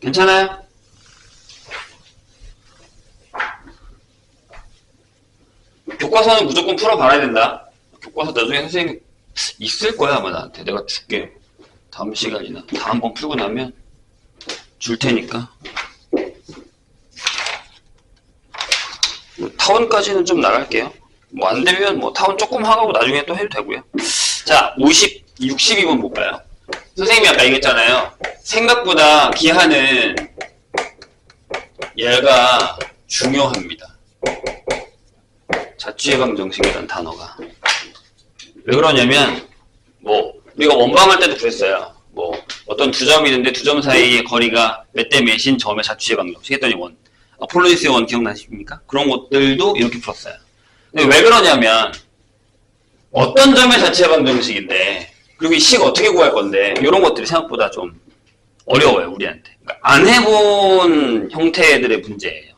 괜찮아요? 교과서는 무조건 풀어봐야 된다. 교과서 나중에 선생님 있을 거야 아마 나한테. 내가 줄게. 다음 시간이나 다음번 풀고 나면 줄 테니까. 타원까지는 좀 나갈게요. 뭐 안되면 뭐 타원 조금 하고 나중에 또 해도 되고요. 자, 62번 볼까요? 선생님이 아까 얘기했잖아요. 생각보다 기하는 얘가 중요합니다. 자취예방 정식이라는 단어가. 왜 그러냐면, 뭐, 우리가 원방할 때도 그랬어요. 뭐, 어떤 두 점이 있는데 두 점 사이의 거리가 몇 대 몇인 점의 자취예방 정식 했더니 원. 아폴로니스의 원 기억나십니까? 그런 것들도 이렇게 풀었어요. 근데 왜 그러냐면, 어떤 점의 자취예방 정식인데, 그리고 이 식 어떻게 구할 건데, 이런 것들이 생각보다 좀 어려워요, 우리한테. 그러니까 안 해본 형태들의 문제예요.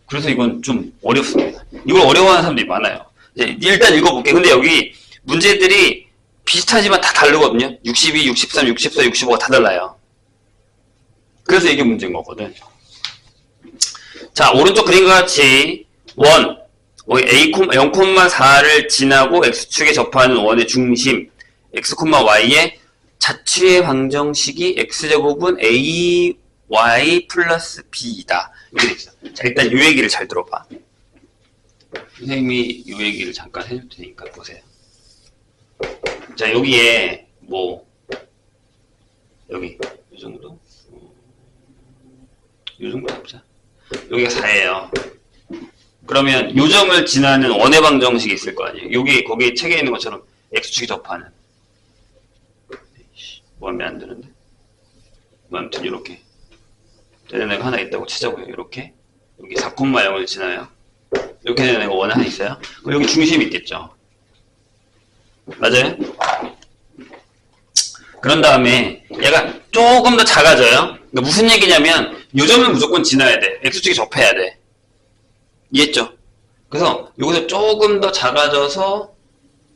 그래서 이건 좀 어렵습니다. 이걸 어려워하는 사람들이 많아요. 이제 일단 읽어볼게요. 근데 여기 문제들이 비슷하지만 다 다르거든요. 62, 63, 64, 65가 다 달라요. 그래서 이게 문제인 거거든. 자, 오른쪽 그림과 같이 원, A, 0,4를 지나고 X축에 접하는 원의 중심 X, Y의 자취의 방정식이 X제곱은 AY 플러스 B이다. 이렇게 돼 있어. 자, 일단 이 얘기를 잘 들어봐. 선생님이 이 얘기를 잠깐 해줄 테니까 보세요. 자, 여기에 뭐 여기 이 정도? 이 정도 잡자. 여기가 4예요. 그러면 요 점을 지나는 원의 방정식이 있을 거 아니에요. 여기 거기 책에 있는 것처럼 X축이 접하는. 뭐 하면 안 되는데. 뭐 아무튼 이렇게 되는 애가 하나 있다고 치자고요. 이렇게 여기 4,0을 지나요. 이렇게 되는 애가 원 하나 있어요. 그럼 여기 중심이 있겠죠. 맞아요? 그런 다음에 얘가 조금 더 작아져요. 그러니까 무슨 얘기냐면 요 점을 무조건 지나야 돼. X축이 접해야 돼. 이해했죠? 그래서 여기서 조금 더 작아져서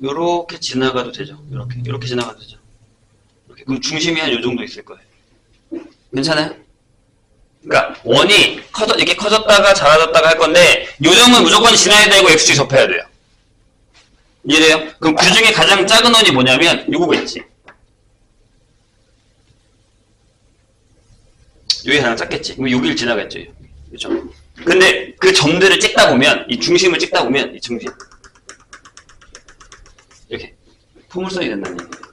요렇게 지나가도 되죠. 이렇게 지나가도 되죠. 이렇게. 그럼 중심이 한 요 정도 있을 거예요. 괜찮아요? 그러니까 원이 이렇게 커졌다가 작아졌다가 할 건데 요 점은 무조건 지나야 되고 X축이 접해야 돼요. 이해돼요? 그럼 그 중에 가장 작은 원이 뭐냐면 요거가 있지. 여기 가장 작겠지. 그럼 여기를 지나갔죠. 그렇죠? 근데 그 점들을 찍다 보면 이 중심을 찍다 보면 이 중심 이렇게 포물선이 된다는 얘기예요.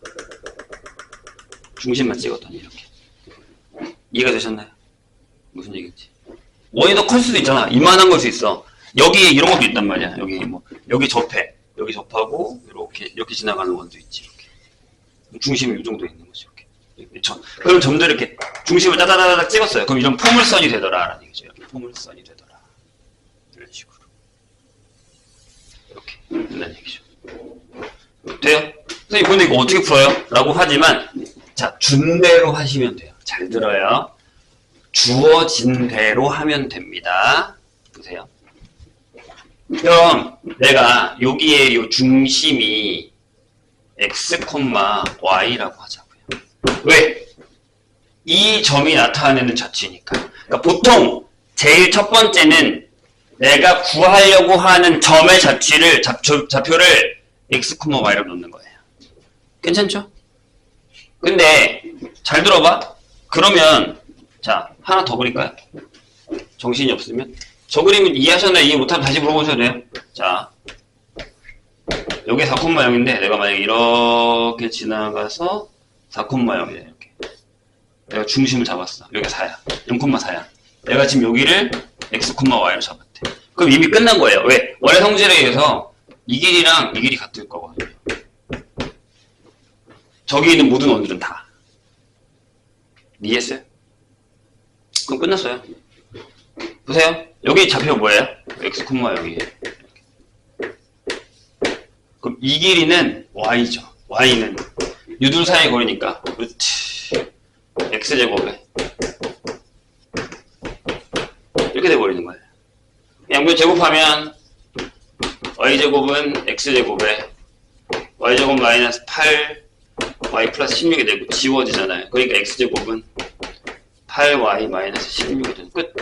중심만 찍었더니 이렇게. 이해가 되셨나요? 무슨 얘기인지. 원이 더 클 수도 있잖아. 이만한 걸 수 있어. 여기에 이런 것도 있단 말이야. 여기 뭐 여기 접해. 여기 접하고 이렇게 지나가는 원도 있지. 이렇게. 중심이 이 정도 있는 거지. 이렇게. 그럼 점들을 이렇게 중심을 따다다닥 찍었어요. 그럼 이런 포물선이 되더라라는 얘기죠. 이렇게 포물선이 되더라. 이런 식으로. 이렇게 된다는 얘기죠. 돼요? 선생님 근데 이거 어떻게 풀어요? 라고 하지만 자, 준 대로 하시면 돼요. 잘 들어요. 주어진 대로 하면 됩니다. 보세요. 그럼 내가 여기에 요 중심이 x, y라고 하자고요. 왜? 이 점이 나타내는 자취니까. 그러니까 보통 제일 첫 번째는 내가 구하려고 하는 점의 자취를 좌표를 x, y라고 놓는 거예요. 괜찮죠? 근데 잘 들어봐. 그러면 자 하나 더 그릴까요? 정신이 없으면 저 그림은 이해하셨나요? 이해 못하면 다시 물어보셔도 돼요. 자 여기 4,0인데 내가 만약에 이렇게 지나가서 4,0이야 이렇게. 내가 중심을 잡았어. 여기가 4야. 0,4야. 내가 지금 여기를 x, y로 잡았대. 그럼 이미 끝난 거예요. 왜? 원의 성질에 의해서 이 길이랑 이 길이 같을 거거든요. 저기 있는 모든 원들은 다. 이해했어요? 그럼 끝났어요. 보세요. 여기 좌표가 뭐예요? x, 여기. 그럼 이 길이는 y죠. y는 유둘 사이의 거리니까 루트 x제곱에 이렇게 돼버리는 거예요. 양변 제곱하면 y제곱은 x제곱에 y제곱 마이너스 8 y 플러스 16이 되고 지워지잖아요. 그러니까 x제곱은 8y 마이너스 16이 되는 끝.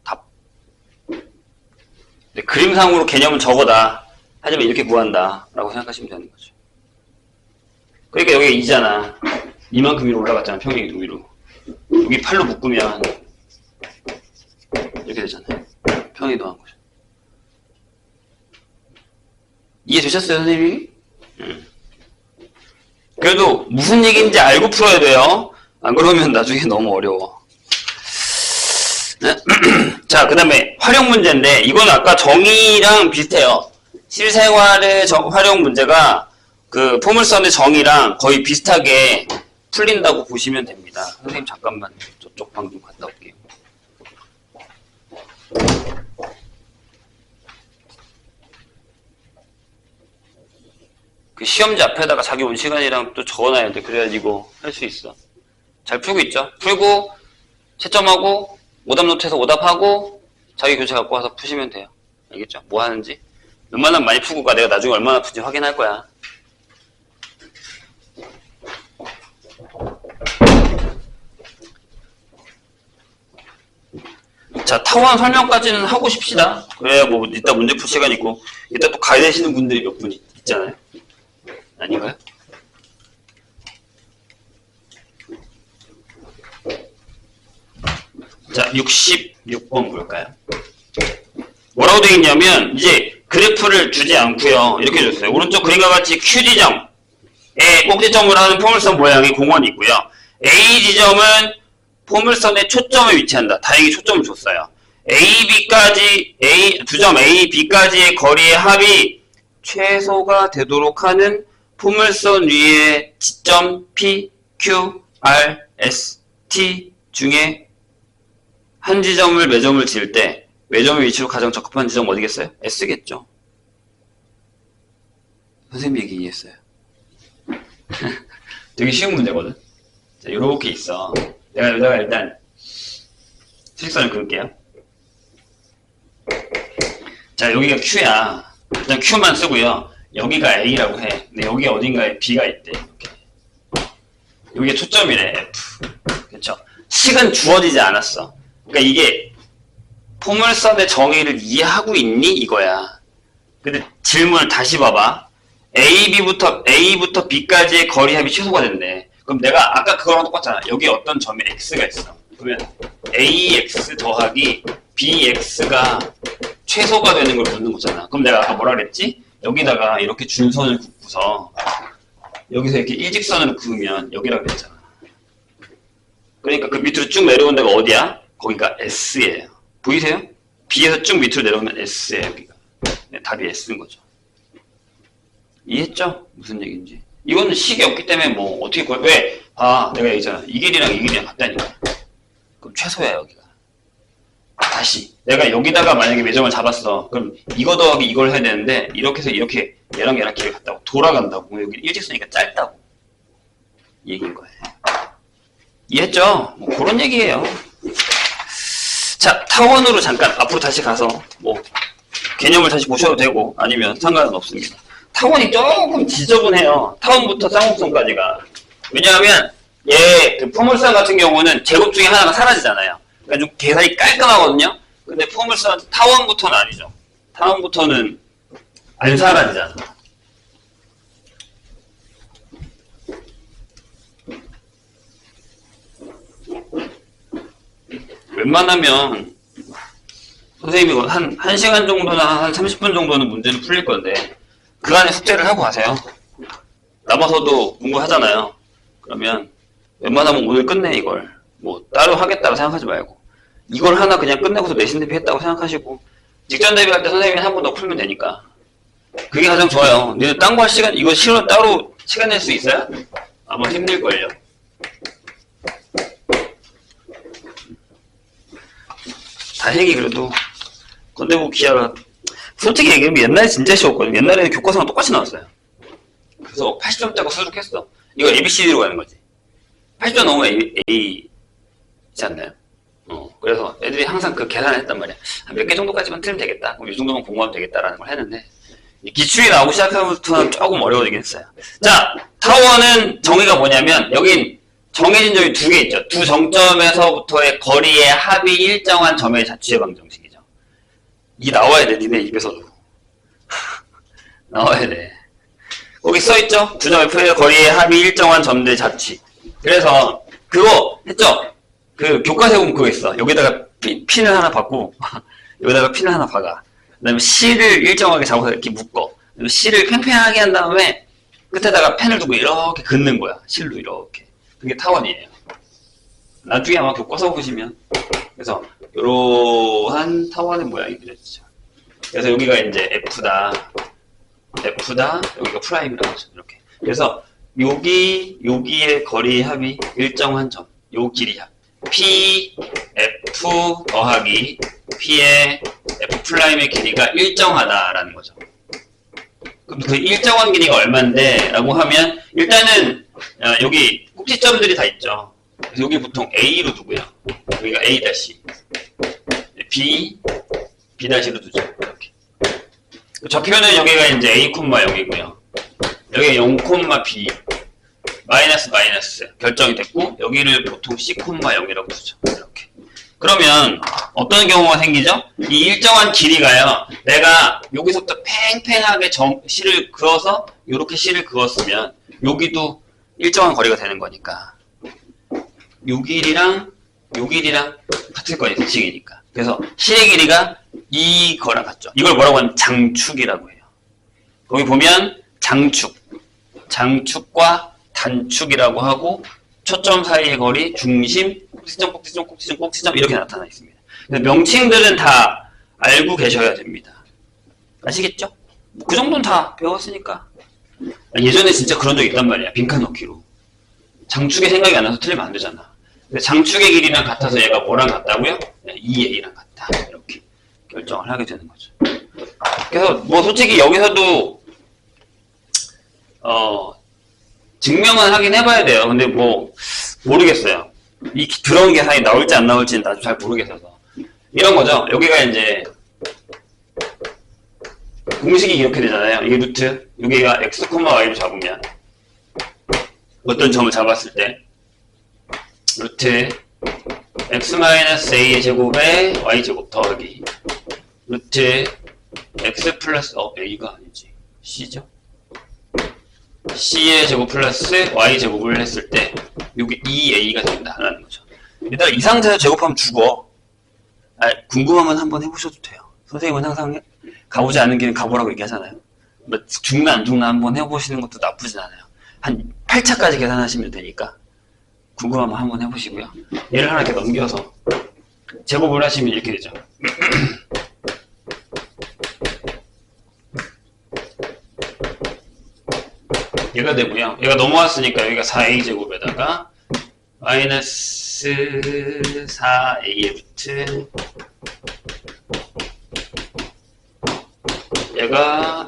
답. 근데 그림상으로 개념은 저거다. 하지만 이렇게 구한다 라고 생각하시면 되는 거죠. 그러니까 여기가 2잖아. 이만큼 위로 올라갔잖아. 평행이도 위로. 여기 8로 묶으면 이렇게 되잖아요. 평행이도 한 거죠. 이해되셨어요, 선생님이? 그래도 무슨 얘기인지 알고 풀어야 돼요. 안 그러면 나중에 너무 어려워. 자, 그 다음에 활용 문제인데, 이건 아까 정의랑 비슷해요. 실생활의 활용 문제가 그 포물선의 정의랑 거의 비슷하게 풀린다고 보시면 됩니다. 선생님 잠깐만 저쪽 방 좀 갔다 올게요. 그 시험지 앞에다가 자기 온 시간이랑 또 적어놔야 돼. 그래야지 이거 할 수 있어. 잘 풀고 있죠? 풀고 채점하고 오답 노트에서 오답하고 자기 교재 갖고 와서 푸시면 돼요. 알겠죠? 뭐 하는지. 웬만하면 많이 풀고 가. 내가 나중에 얼마나 푸지 확인할 거야. 자, 타원 설명까지는 하고 싶시다. 그래야 뭐 이따 문제 풀 시간 있고 이따 또 가야 되시는 분들이 몇 분 있잖아요. 아닌가요? 자, 66번 볼까요? 뭐라고 되어 있냐면 이제 그래프를 주지 않고요. 이렇게 줬어요. 오른쪽 그림과 같이 Q 지점에 꼭지점으로 하는 포물선 모양의 공원이 있고요. A 지점은 포물선의 초점에 위치한다. 다행히 초점을 줬어요. 두 점 A, B까지의 거리의 합이 최소가 되도록 하는 포물선 위의 지점 P, Q, R, S, T 중에 한 지점을 매점을 지을 때 매점의 위치로 가장 적합한 지점 어디겠어요? S겠죠. 선생님 얘기 이해했어요. 되게 쉬운 문제거든. 자, 요렇게 있어. 내가 일단 수직선을 그을게요. 자, 여기가 Q야. 일단 Q만 쓰고요. 여기가 A라고 해. 근데 여기 어딘가에 B가 있대. 이렇게. 여기가 초점이래. F. 그렇죠? 식은 주어지지 않았어. 그러니까 이게 포물선의 정의를 이해하고 있니? 이거야. 근데 질문을 다시 봐봐. A부터 B까지의 거리 합이 최소가 된대. 그럼 내가 아까 그거랑 똑같잖아. 여기 어떤 점에 X가 있어. 그러면 AX 더하기 BX가 최소가 되는 걸 묻는 거잖아. 그럼 내가 아까 뭐라 그랬지? 여기다가 이렇게 준선을 긋고서 여기서 이렇게 일직선으로 그으면 여기라고 그랬잖아. 그러니까 그 밑으로 쭉 내려온 데가 어디야? 거기가 S예요. 보이세요? B에서 쭉 밑으로 내려오면 S예요. 여기가. 네, 답이 S인 거죠. 이해했죠? 무슨 얘기인지. 이거는 식이 없기 때문에 뭐 어떻게 왜? 아, 내가 얘기했잖아. 이 길이랑 같다니까. 그럼 최소야 여기가. 다시 내가 여기다가 만약에 매점을 잡았어. 그럼 이거 더하기 이걸 해야 되는데 이렇게 해서 이렇게 얘랑 길이 같다고 돌아간다고. 여기 일직선이니까 짧다고. 이 얘기인 거예요. 이해했죠? 뭐 그런 얘기예요. 자, 타원으로 잠깐 앞으로 다시 가서 뭐 개념을 다시 보셔도 되고 아니면 상관은 없습니다. 타원이 조금 지저분해요. 타원부터 쌍곡선까지가. 왜냐하면 그 포물선 같은 경우는 제곱 중에 하나가 사라지잖아요. 그러니까 좀 계산이 깔끔하거든요. 근데 포물선 타원부터는 아니죠. 타원부터는 안 사라지잖아. 웬만하면 선생님이 한 1시간 정도나 한 30분 정도는 문제를 풀릴 건데 그 안에 숙제를 하고 가세요. 남아서도 공부하잖아요. 그러면 웬만하면 오늘 끝내 이걸. 뭐 따로 하겠다고 생각하지 말고 이걸 하나 그냥 끝내고서 내신 대비 했다고 생각하시고 직전 대비할 때 선생님이 한 번 더 풀면 되니까 그게 가장 좋아요. 너네 딴 거 할 시간 이거 실은 따로 시간 낼 수 있어요? 아마 힘들걸요. 다행히 그래도 건대부 기하가 솔직히 얘기하면 옛날에 진짜 쉬웠거든요. 옛날에는 교과서랑 똑같이 나왔어요. 그래서 80점대가 수록했어. 이거 ABCD로 가는 거지. 80점 넘으면 A이지 않나요? 그래서 애들이 항상 그 계산을 했단 말이야. 한 몇 개 정도까지만 틀면 되겠다. 그럼 이 정도만 공부하면 되겠다라는 걸 했는데 기출이 나오고 시작하면서부터는 조금 어려워지긴 했어요. 자, 타원은 정의가 뭐냐면 여긴 정해진 점이 두 개 있죠. 두 정점에서부터의 거리의 합이 일정한 점의 자취의 방정식이죠. 이게 나와야 돼. 니네 입에서도. 나와야 돼. 거기 써있죠? 두 점 F의 거리의 합이 일정한 점들의 자취. 그래서 그거 했죠? 그 교과서에 보면 그거 있어. 여기다가 핀을 하나 박고 여기다가 핀을 하나 박아. 그 다음에 C를 일정하게 잡아서 이렇게 묶어. C를 팽팽하게 한 다음에 끝에다가 펜을 두고 이렇게 긋는 거야. 실로 이렇게. 그게 타원이에요. 나중에 아마 교과서 보시면. 그래서 이러한 타원의 모양이 그려지죠. 그래서 여기가 이제 F다. 여기가 프라임이라고 하죠. 이렇게. 그래서 여기의 거리 합이 일정한 점. 요 길이 합. P, F 더하기 P의 F 프라임의 길이가 일정하다라는 거죠. 그럼 그 일정한 길이가 얼만데? 라고 하면, 일단은, 여기 꼭지점들이 다 있죠. 그래서 여기 보통 A로 두고요. 여기가 A 다시. B 다시로 두죠. 이렇게. 적혀는 여기가 이제 A, 0이고요. 여기가 0, B. 마이너스 결정이 됐고, 여기를 보통 C, 0이라고 두죠. 이렇게. 그러면 어떤 경우가 생기죠? 이 일정한 길이가요. 내가 여기서부터 팽팽하게 실을 그어서 이렇게 실을 그었으면 여기도 일정한 거리가 되는 거니까 요 길이랑 같을 거예요. 대칭이니까. 그래서 실의 길이가 이거랑 같죠. 이걸 뭐라고 하면 장축이라고 해요. 거기 보면 장축과 단축이라고 하고 초점 사이의 거리, 중심, 꼭지점 이렇게 나타나 있습니다. 명칭들은 다 알고 계셔야 됩니다. 아시겠죠? 그 정도는 다 배웠으니까. 예전에 진짜 그런 적 있단 말이야. 빈칸 넣기로. 장축의 생각이 안 나서 틀리면 안 되잖아. 근데 장축의 길이랑 같아서 얘가 뭐랑 같다고요? 2a랑 같다. 이렇게 결정을 하게 되는 거죠. 그래서 뭐 솔직히 여기서도 증명은 하긴 해봐야 돼요. 근데 뭐 모르겠어요. 이 들어온 계산이 나올지 안 나올지는 나도 잘 모르겠어서. 이런 거죠. 여기가 이제 공식이 이렇게 되잖아요. 이게 루트, 여기가 x, y로 잡으면 어떤 점을 잡았을 때 루트 x-a의 제곱에 y제곱 더하기 루트 x 플러스 a가 아니지 c죠? c의 제곱 플러스 y제곱을 했을 때 이게 2a가 된다라는 거죠. 일단 이 상태에서 제곱하면 죽어. 궁금하면 한번 해보셔도 돼요. 선생님은 항상 가보지 않은 길은 가보라고 얘기하잖아요. 뭐 죽나 안 죽나 한번 해보시는 것도 나쁘진 않아요. 한 8차까지 계산하시면 되니까 궁금하면 한번 해보시고요. 얘를 하나 이렇게 넘겨서 제곱을 하시면 이렇게 되죠. 얘가 되고요. 얘가 넘어왔으니까 여기가 4a제곱에다가 마이너스 4a의 루트 얘가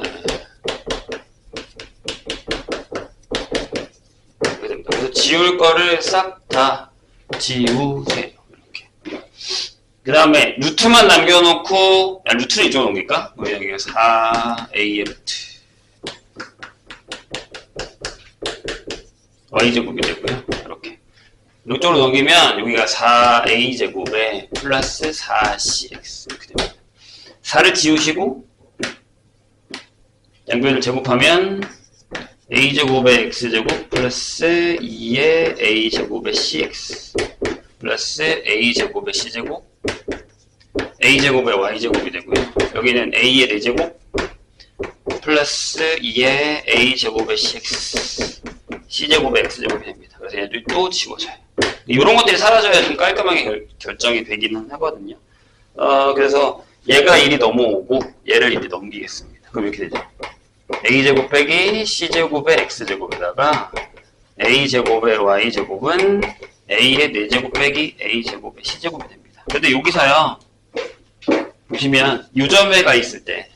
이렇게 됩니다. 그래서 지울 거를 싹 다 지우세요. 이렇게. 그 다음에 루트만 남겨놓고 루트를 이쪽으로 옮길까? 여기가 4a의 루트 y제곱이 되고요. 이렇게. 이쪽으로 넘기면 여기가 4a제곱에 플러스 4cx 이렇게 됩니다. 4를 지우시고 양변을 제곱하면 a제곱에 x제곱 플러스 2의 a제곱에 cx 플러스 a제곱에 c제곱 a제곱에 y제곱이 되고요. 여기는 a의 4제곱 플러스 2의 a제곱에 cx c제곱에 x제곱이 됩니다. 그래서 얘들이 또 지워져요. 이런 것들이 사라져야 좀 깔끔하게 결정이 되기는 하거든요. 그래서 얘가 1이 넘어오고 얘를 이제 넘기겠습니다. 그럼 이렇게 되죠. a제곱 빼기 c제곱의 x제곱에다가 a제곱의 y제곱은 a의 4제곱 빼기 a제곱의 c제곱이 됩니다. 근데 여기서요 보시면 요점에가 있을 때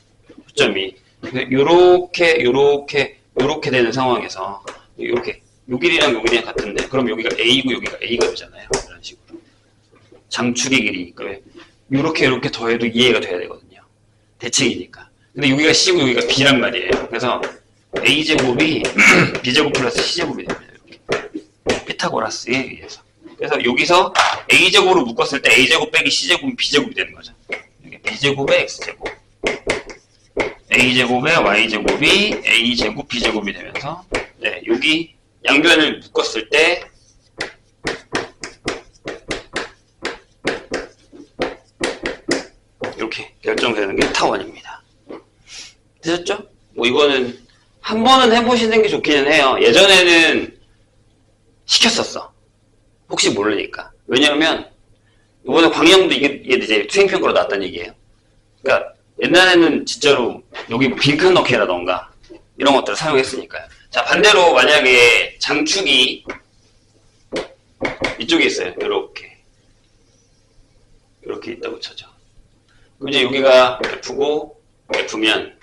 요점이 요렇게 되는 상황에서 요렇게 요 길이랑 요 길이랑 같은데 그럼 여기가 a고 여기가 a가 되잖아요. 이런 식으로 장축의 길이니까 요렇게 더해도 2a가 돼야 되거든요. 대칭이니까. 근데 여기가 c고 여기가 b란 말이에요. 그래서 a제곱이 b제곱 플러스 c제곱이 됩니다. 이렇게 피타고라스에 의해서. 그래서 여기서 a제곱으로 묶었을 때 a제곱 빼기 c제곱은 b제곱이 되는 거죠. 이게 b제곱에 x제곱 a제곱에 y제곱이 a제곱 b제곱이 되면서 네, 여기 양변을 묶었을 때 이렇게 결정되는 게 타원입니다. 되셨죠? 뭐 이거는 한 번은 해보시는 게 좋기는 해요. 예전에는 시켰었어. 혹시 모르니까. 왜냐하면 이번에 광영도 이게 이제 수행평가로 나왔다는 얘기예요. 그러니까 옛날에는 진짜로 여기 뭐 빈칸 넣기라던가 이런 것들을 사용했으니까요. 자, 반대로 만약에 장축이 이쪽에 있어요. 이렇게 있다고 쳐죠. 그럼 이제 여기가 F고 F면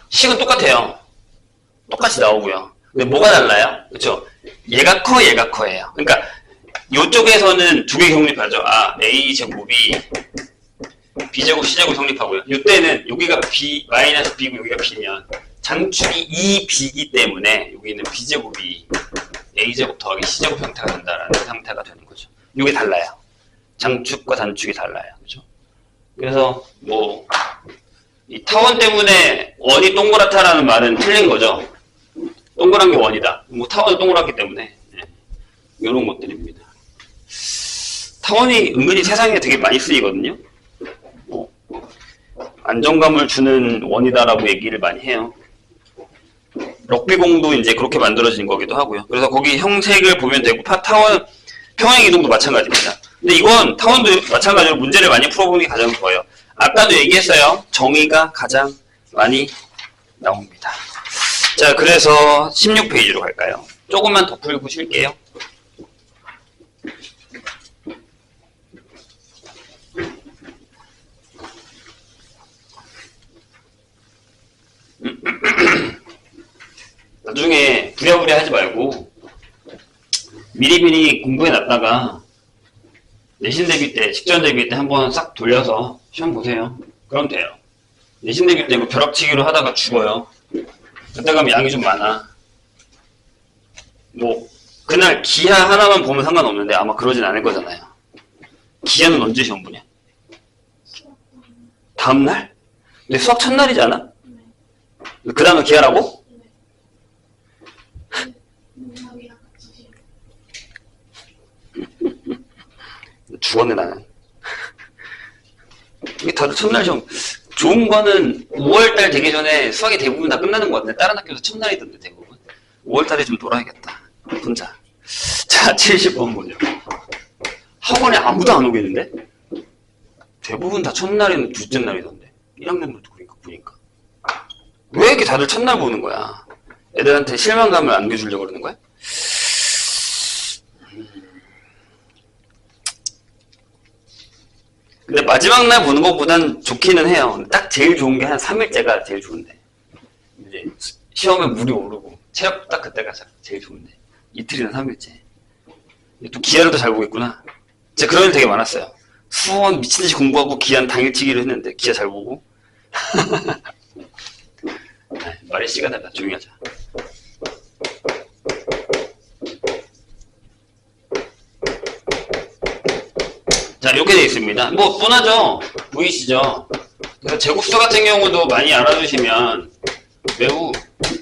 식은 똑같아요. 똑같이 나오고요. 근데 뭐가 달라요? 그렇죠? 얘가 커예요. 그러니까 이쪽에서는 두 개 성립하죠. A 제곱이 B 제곱 C 제곱 성립하고요. 이때는 여기가 B 마이너스 B고 여기가 B면 장축이 2B이기 때문에 여기는 B 제곱이 A 제곱 더하기 C 제곱 형태가 된다라는 상태가 되는 거죠. 이게 달라요. 장축과 단축이 달라요. 그렇죠? 그래서 뭐 이 타원 때문에 원이 동그랗다라는 말은 틀린 거죠. 동그란 게 원이다. 뭐 타원은 동그랗기 때문에 이런 것들입니다. 타원이 은근히 세상에 되게 많이 쓰이거든요. 안정감을 주는 원이다라고 얘기를 많이 해요. 럭비공도 이제 그렇게 만들어진 거기도 하고요. 그래서 거기 형색을 보면 되고 타원 평행이동도 마찬가지입니다. 근데 이건 타원도 마찬가지로 문제를 많이 풀어보는 게 가장 좋아요. 아까도 얘기했어요. 정의가 가장 많이 나옵니다. 자, 그래서 16페이지로 갈까요? 조금만 더 풀고 쉴게요. 나중에 부랴부랴 하지 말고 미리미리 공부해 놨다가 내신 대비 때, 직전 대비 때 한번 싹 돌려서 시험 보세요. 그럼 돼요. 내신 대비 때 뭐 벼락치기로 하다가 죽어요. 그때 가면 양이 좀 많아. 뭐 그날 기하 하나만 보면 상관없는데 아마 그러진 않을 거잖아요. 기하는 언제 시험 보냐? 다음날? 근데 수학 첫날이잖아? 그 다음에 기하라고? 죽었네 나는. 이게 다들 첫날 시험 좋은 거는 5월달 되기 전에 수학이 대부분 다 끝나는 것 같은데 다른 학교에서 첫날이던데 대부분 5월달에 좀 놀아야겠다 혼자. 자, 70번 보죠. 학원에 아무도 안 오겠는데? 대부분 다 첫날이면 둘째 날이던데 1학년들도 그러니까 보니까 왜 이렇게 다들 첫날 보는 거야? 애들한테 실망감을 안겨주려고 그러는 거야? 근데 마지막 날 보는 것보단 좋기는 해요. 딱 제일 좋은 게 한 3일째가 제일 좋은데. 이제 시험에 물이 오르고, 체력 딱 그때가 제일 좋은데. 이틀이나 3일째. 또 기한을 더 잘 보겠구나. 진짜 그런 일 되게 많았어요. 수원 미친듯이 공부하고 기한 당일치기를 했는데, 기한 잘 보고. 말의 씨가 달라. 조용히 하자. 자, 이렇게 되어 있습니다. 뭐 뻔하죠? 보이시죠? 그래서 제곱수 같은 경우도 많이 알아두시면 매우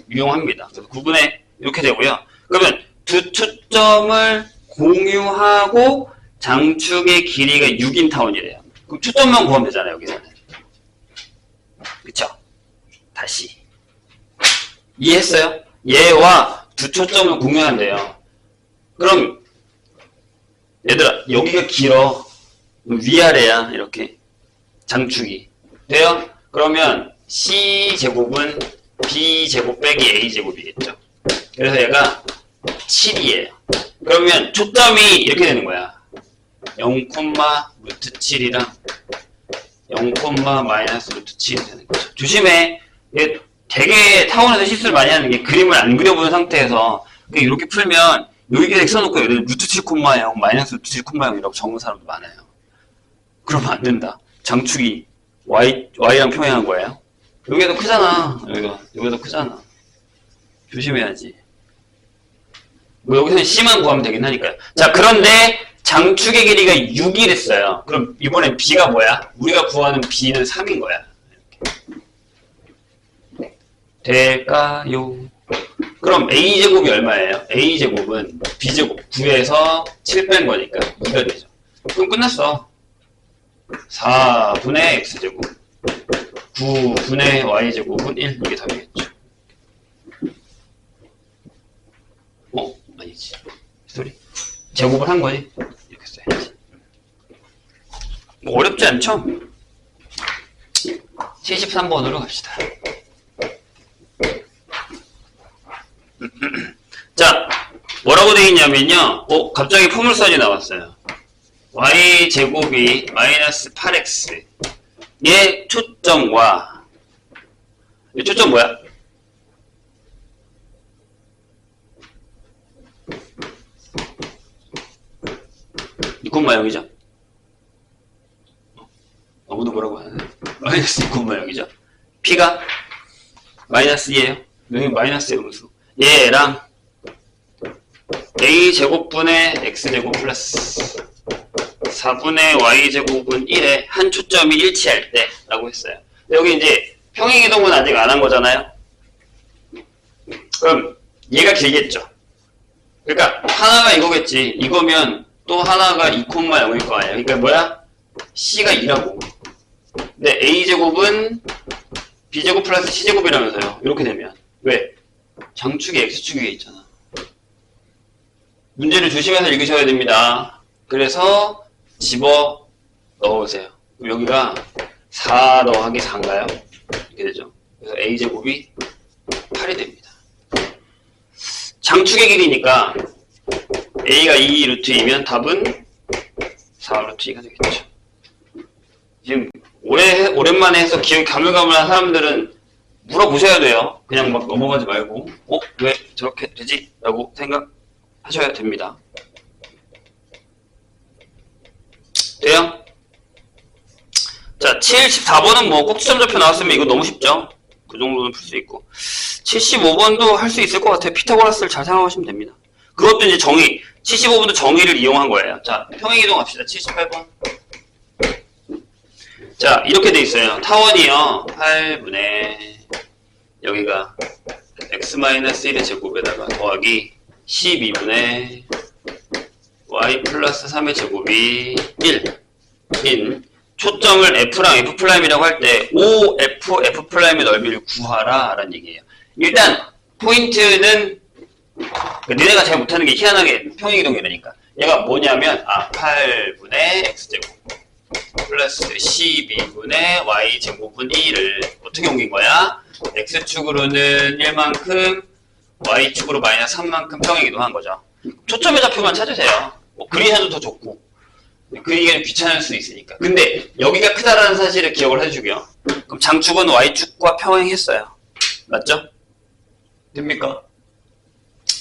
유용합니다. 그래서 구분에 이렇게 되고요. 그러면 두 초점을 공유하고 장축의 길이가 6인 타원이래요. 그럼 초점만 구하면 되잖아요, 여기서는. 그쵸? 다시. 이해했어요? 얘와 두 초점을 공유한대요. 그럼 얘들아, 여기가 길어. 위아래야, 이렇게. 장축이. 돼요? 그러면 C제곱은 B제곱 빼기 A제곱이겠죠. 그래서 얘가 7이에요. 그러면 초점이 이렇게 되는 거야. 0,7이랑 0,-7이 되는 거죠. 조심해. 얘 되게 타원에서 실수를 많이 하는 게 그림을 안 그려본 상태에서 이렇게 풀면 여기에 써놓고 예를 들어 루트 7,0, 마이너스 루트 7,0이라고 적는 사람도 많아요. 그러면 안 된다. 장축이 Y랑 평행한 거예요. 여기가 더 크잖아. 여기가 더 크잖아. 조심해야지. 뭐 여기서는 C만 구하면 되긴 하니까요. 자, 그런데 장축의 길이가 6이랬어요. 그럼 이번엔 B가 뭐야? 우리가 구하는 B는 3인 거야. 이렇게. 될까요? 그럼 A제곱이 얼마예요? A제곱은 B제곱 9에서 7 뺀 거니까 2가 되죠. 그럼 끝났어. 4분의 X제곱 9분의 Y제곱은 1 이게 답이겠죠. 아니지. 소리. 제곱을 한 거지. 이렇게 써야지. 뭐 어렵지 않죠? 73번으로 갑시다. 자, 뭐라고 되어 있냐면요. 갑자기 포물선이 나왔어요. y제곱이 마이너스 8x의 초점과, 이 초점 뭐야? 이콤마 0이죠? 아무도 뭐라고 하네. 마이너스 2콤마 0이죠? p가 마이너스 2예요. 여기 마이너스 음수. 얘랑 a제곱분의 x제곱 플러스 4분의 y제곱은 1에 한 초점이 일치할 때 라고 했어요. 여기 이제 평행이동은 아직 안 한 거잖아요. 그럼 얘가 길겠죠. 그러니까 하나가 이거겠지. 이거면 또 하나가 2,0일 거 아니야. 그러니까 뭐야? c가 2라고. 근데 a제곱은 b제곱 플러스 c제곱이라면서요. 이렇게 되면 왜? 장축이 x축 위에 있잖아. 문제를 조심해서 읽으셔야 됩니다. 그래서 집어 넣으세요. 그럼 여기가 4 더하기 4인가요? 이렇게 되죠. 그래서 a제곱이 8이 됩니다. 장축의 길이니까 a가 2 루트 2면 답은 4 루트 2가 되겠죠. 지금 오랜만에 해서 기억이 가물가물한 사람들은 물어보셔야 돼요. 그냥 막 넘어가지 말고 왜 저렇게 되지? 라고 생각하셔야 됩니다. 돼요? 자, 74번은 뭐 꼭지점 좌표 나왔으면 이거 너무 쉽죠? 그 정도는 풀 수 있고 75번도 할 수 있을 것 같아요. 피타고라스를 잘 사용하시면 됩니다. 그것도 이제 정의, 75번도 정의를 이용한 거예요. 자, 평행이동 합시다. 78번. 자, 이렇게 돼 있어요. 타원이요. 8분의 여기가 x-1의 제곱에다가 더하기 12분의 y 플러스 3의 제곱이 1인 초점을 f랑 f'이라고 할 때 OF, f'의 넓이를 구하라 라는 얘기예요. 일단 포인트는 너네가 잘 못하는 게 희한하게 평행이동이라니까. 얘가 뭐냐면 8분의 x제곱 플러스 12분의 y제곱은 2를 어떻게 옮긴 거야? x축으로는 1만큼 y축으로 마이너스 3만큼 평행이동한 거죠. 초점의 좌표만 찾으세요. 뭐 그리셔도 더 좋고 그리기가 좀 귀찮을 수 있으니까. 근데 여기가 크다라는 사실을 기억을 해주고요. 그럼 장축은 y축과 평행했어요. 맞죠? 됩니까?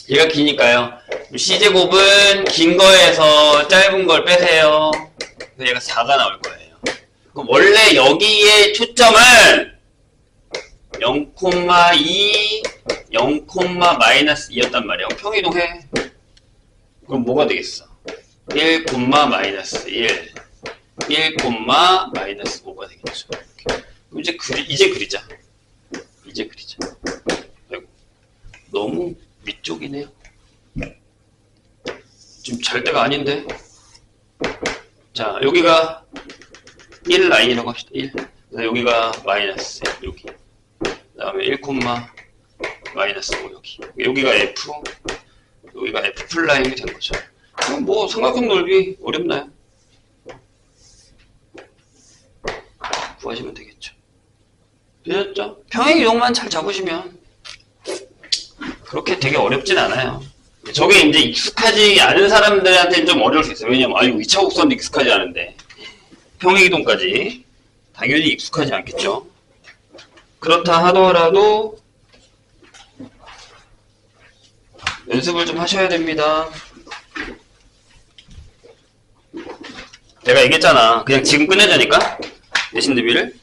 얘가 기니까요. c제곱은 긴 거에서 짧은 걸 빼세요. 그래서 얘가 4가 나올 거예요. 그럼 원래 여기에 초점은 0,2, 0,-2였단 말이야. 평이동해. 그럼 뭐가 되겠어? 1, 마이너스 1, 1, 마이너스 5가 되겠죠. 그럼 이제 그리자. 아이고, 너무 위쪽이네요. 지금 잘 때가 아닌데. 자, 여기가 1 라인이라고 합시다. 1. 여기가 마이너스 여기. 그 다음에 1, 마이너스 5 여기. 여기가 F, 여기가 F'이 된 거죠. 그럼 뭐 삼각형 넓이 어렵나요? 구하시면 되겠죠. 되셨죠? 평행이동만 잘 잡으시면 그렇게 되게 어렵진 않아요. 저게 이제 익숙하지 않은 사람들한테는 좀 어려울 수 있어요. 왜냐면 이거 2차 곡선도 익숙하지 않은데 평행이동까지 당연히 익숙하지 않겠죠. 그렇다 하더라도 연습을 좀 하셔야 됩니다. 내가 얘기했잖아. 그냥 지금 끝내자니까. 내신 대비를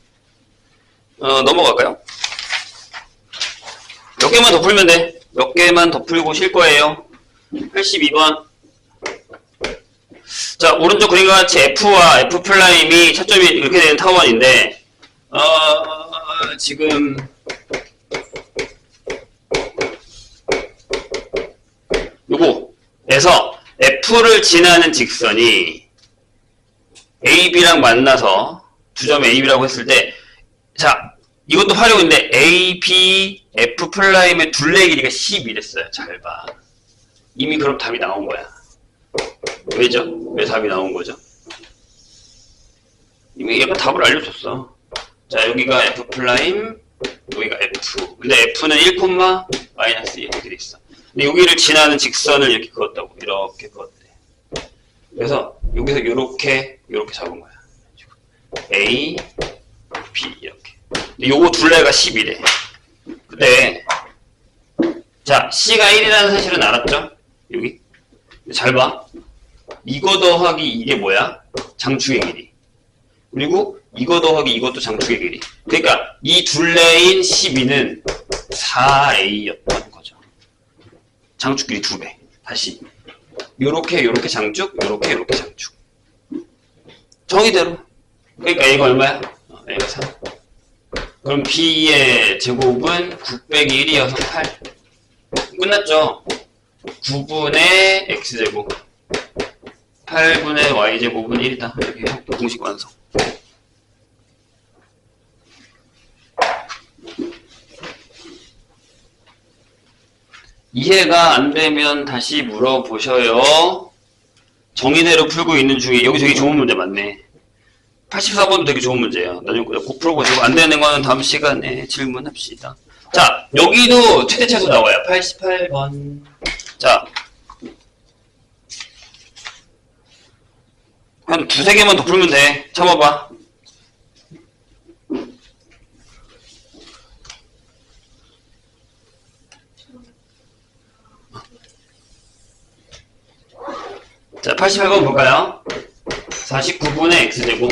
넘어갈까요? 몇 개만 더 풀면 돼. 몇 개만 더 풀고 쉴 거예요. 82번. 자, 오른쪽 그림과 같이 F와 F'이 차점이 이렇게 되는 타원인데 지금 요거에서 F를 지나는 직선이 AB랑 만나서 두 점 AB라고 했을 때, 자, 이것도 활용인데 AB, F'의 둘레 길이가 12랬어요. 잘 봐. 이미 그럼 답이 나온 거야. 왜죠? 왜 답이 나온 거죠? 이미 얘가 답을 알려줬어. 자, 여기가 F 프라임, 여기가 F. 근데 F는 1, 마이너스 1 이렇게 돼 있어. 근데 여기를 지나는 직선을 이렇게 그었다고. 이렇게 그었대. 그래서 여기서 요렇게 잡은 거야. A, B 이렇게. 근데 요거 둘레가 10이래. 근데 자, C가 1이라는 사실은 알았죠? 여기. 잘 봐. 이거 더하기 이게 뭐야? 장축의 길이. 그리고 이거 더하기 이것도 장축의 길이. 그러니까 이 둘레인 12는 4A였던 거죠. 장축 길이 2배. 다시 요렇게 장축, 요렇게 장축. 정의대로. 그러니까 A가 얼마야? A가 3. 그럼 B의 제곱은 9 빼기 1이어서 8. 끝났죠? 9분의 X제곱 8분의 Y제곱은 1이다. 이렇게 공식 완성. 이해가 안 되면 다시 물어보셔요. 정의대로 풀고 있는 중에 여기 되게 좋은 문제 많네. 84번도 되게 좋은 문제예요. 나중에 꼭 풀어보시고 안 되는 거는 다음 시간에 질문합시다. 자, 여기도 최대 차수 나와요. 88번. 자, 한 두세 개만 더 풀면 돼. 참아봐. 자, 88번 볼까요? 49분의 X제곱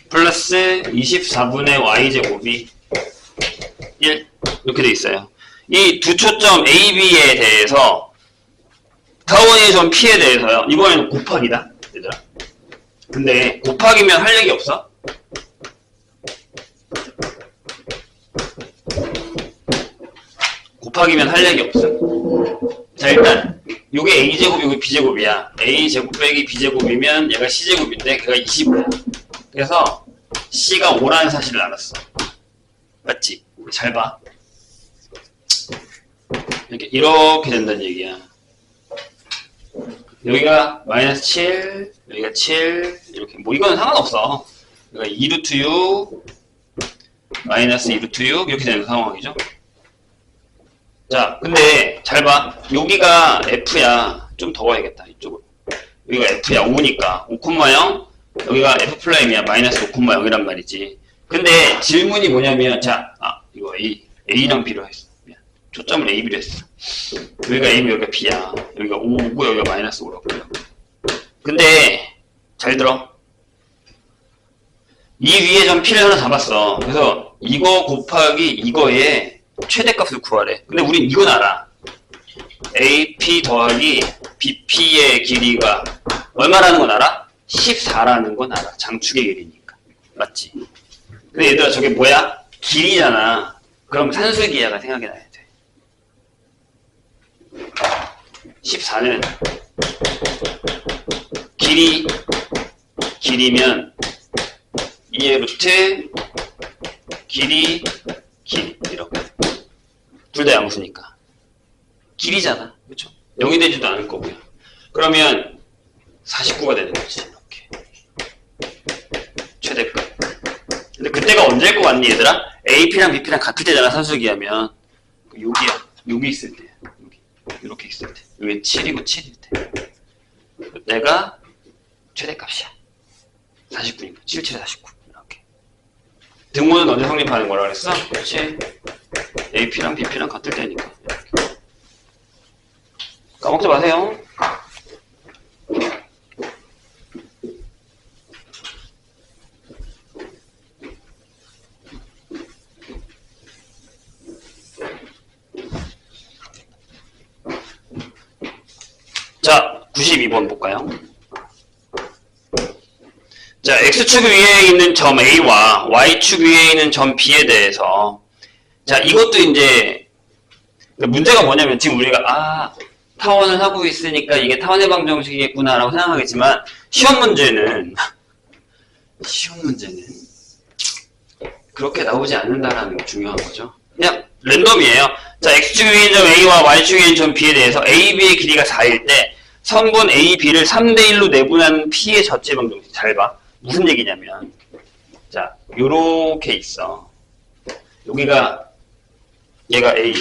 플러스 24분의 Y제곱이 1 이렇게 돼 있어요. 이 두 초점 A, B에 대해서 타원의 점 P에 대해서요. 이번에는 곱하기다. 얘들아. 근데 곱하기면 할 얘기 없어? 곱하기면 할 얘기 없어? 자, 일단 요게 A제곱, 요게 B제곱이야. A제곱 빼기 B제곱이면 얘가 C제곱인데 걔가 25야. 그래서 C가 5라는 사실을 알았어. 맞지? 잘 봐. 이렇게 된다는 얘기야. 여기가 마이너스 7, 여기가 7, 이렇게. 뭐 이거는 상관없어. 여기가 2루트 6, 마이너스 2루트 6, 이렇게 되는 상황이죠. 자, 근데 잘 봐. 여기가 F야. 좀 더 가야겠다. 이쪽으로. 여기가 F야. 5니까. 5,0. 여기가 F 프라임이야. 마이너스 5,0이란 말이지. 근데 질문이 뭐냐면, 자, 이거 A랑 B로 했어. 미안. 초점을 A, B로 했어. 여기가 A, 여기가 B야. 여기가 5고, 여기가 마이너스 5라고. 근데, 잘 들어. 이 위에 점 P를 하나 잡았어. 그래서 이거 곱하기 이거에 최대값을 구하래. 근데 우린 이건 알아. AP 더하기 BP의 길이가 얼마라는 건 알아? 14라는 건 알아. 장축의 길이니까. 맞지? 근데 얘들아 저게 뭐야? 길이잖아. 그럼 산술기하가 생각이 나야 돼. 14는 길이면 2의 루트 길이 이렇게. 둘 다 양수니까. 길이잖아. 그쵸? 0이 되지도 않을 거고요. 그러면 49가 되는 거지. 이렇게. 최대값. 근데 그때가 언제일 것 같니, 얘들아? AP랑 BP랑 같을 때잖아, 산술기하면. 여기야. 여기 있을 때. 여기. 이렇게 있을 때. 여기 7이고 7일 때. 내가 최대값이야. 49니까. 7, 7에 49. 이렇게. 등호는 언제 성립하는 거라 그랬어? 그렇지. AP랑 BP랑 같을 때니까. 이렇게. 까먹지 마세요. 자, 92번 볼까요? 자, X축 위에 있는 점 A와 Y축 위에 있는 점 B에 대해서 자, 이것도 이제 문제가 뭐냐면 지금 우리가 타원을 하고 있으니까 이게 타원의 방정식이겠구나 라고 생각하겠지만 시험 문제는 그렇게 나오지 않는다라는 게 중요한 거죠. 그냥 랜덤이에요. 자, x축 위인 점 a와 y축 위인 점 b에 대해서 a, b의 길이가 4일 때 선분 a, b를 3대1로 내분하는 p의 전체 방정식. 잘 봐. 무슨 얘기냐면, 자, 요렇게 있어. 여기가 얘가 a,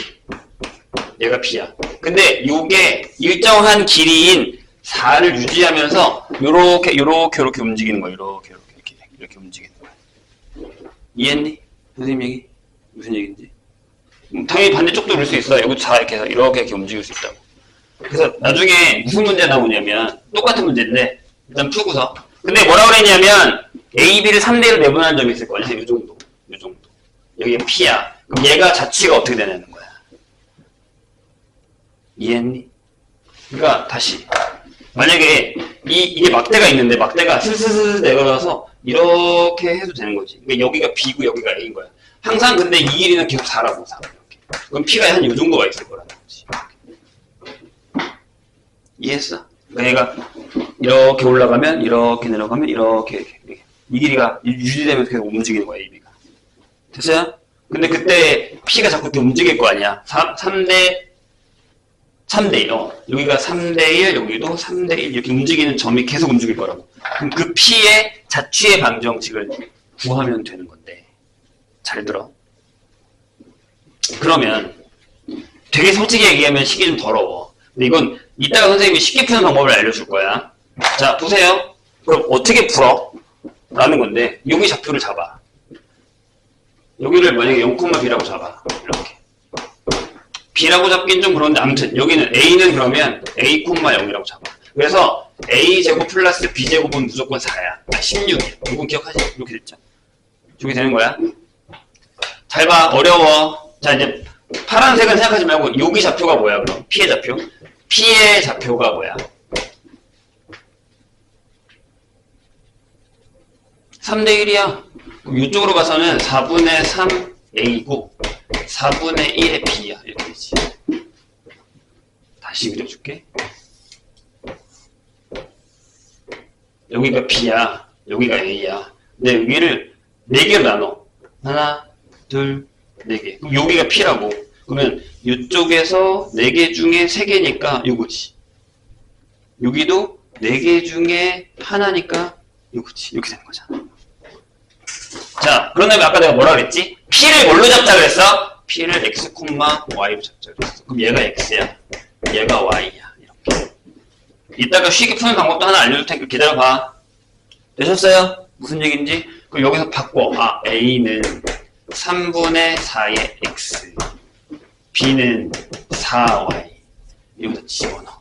얘가 b야. 근데 요게 일정한 길이인 4를 유지하면서 요렇게 움직이는 거야. 이렇게 움직이는 거야. 이해했니? 선생님 얘기? 무슨 얘기인지? 당연히 반대쪽도 그럴 수 있어. 여기도 4 이렇게 해서 이렇게 움직일 수 있다고. 그래서 나중에 무슨 문제 나오냐면 똑같은 문제인데 일단 풀고서. 근데 뭐라고 그랬냐면 A, B를 3대1로 내분하는 점이 있을 거냐. 요 정도. 여기가 P야. 그럼 얘가 자취가 어떻게 되냐는 거야. 이해했니? 그러니까 다시 만약에 이게 막대가 있는데 막대가 스스스 내려가서 이렇게 해도 되는 거지. 그러니까 여기가 B고 여기가 A인 거야. 항상 근데 이 길이는 계속 4라고 4. 이렇게. 그럼 P가 한 요 정도가 있을 거라는 거지. 이해했어? 그러니까 얘가 이렇게 올라가면 이렇게 내려가면 이렇게. 이 길이가 유지되면서 계속 움직이는 거야, AB가. 됐어요? 근데 그때 P가 자꾸 이렇게 움직일 거 아니야. 3대1. 여기가 3대1, 여기도 3대1 이렇게 움직이는 점이 계속 움직일 거라고. 그럼 그 P의 자취의 방정식을 구하면 되는 건데. 잘 들어. 그러면 되게 솔직히 얘기하면 식이 좀 더러워. 근데 이건 이따가 선생님이 쉽게 푸는 방법을 알려줄 거야. 자, 보세요. 그럼 어떻게 풀어? 라는 건데 여기 좌표를 잡아. 여기를 만약에 0,b라고 잡아. 이렇게. b라고 잡긴 좀 그런데 아무튼 여기는 a는 그러면 a,0이라고 잡아. 그래서 a제곱 플러스 b제곱은 무조건 4야. 16이야. 이건 기억하지? 이렇게 됐죠? 저게 되는 거야. 잘 봐. 어려워. 자, 이제 파란색은 생각하지 말고 여기 좌표가 뭐야 그럼? p의 좌표. p의 좌표가 뭐야? 3대1이야. 그럼 이쪽으로 가서는 4분의 3 a고 4분의 1의 b야. 이렇게 되지. 다시 그려줄게. 여기가 b야. 여기가 a야. 근데 여기를 4개로 나눠. 하나, 둘, 4개. 그럼 여기가 p라고. 그러면 이쪽에서 4개 중에 3개니까 요거지. 여기도 4개 중에 하나니까 요거지. 이렇게 되는 거잖아. 자, 그런 다음에 아까 내가 뭐라 그랬지? P를 뭘로 잡자 그랬어? P를 x, y로 잡자 그랬어. 그럼 얘가 x야. 얘가 y야. 이렇게. 이따가 쉽게 푸는 방법도 하나 알려줄 테니까 기다려봐. 되셨어요? 무슨 얘기인지? 그럼 여기서 바꿔. 아, a는 3분의 4의 x, b는 4y. 여기다 집어넣어.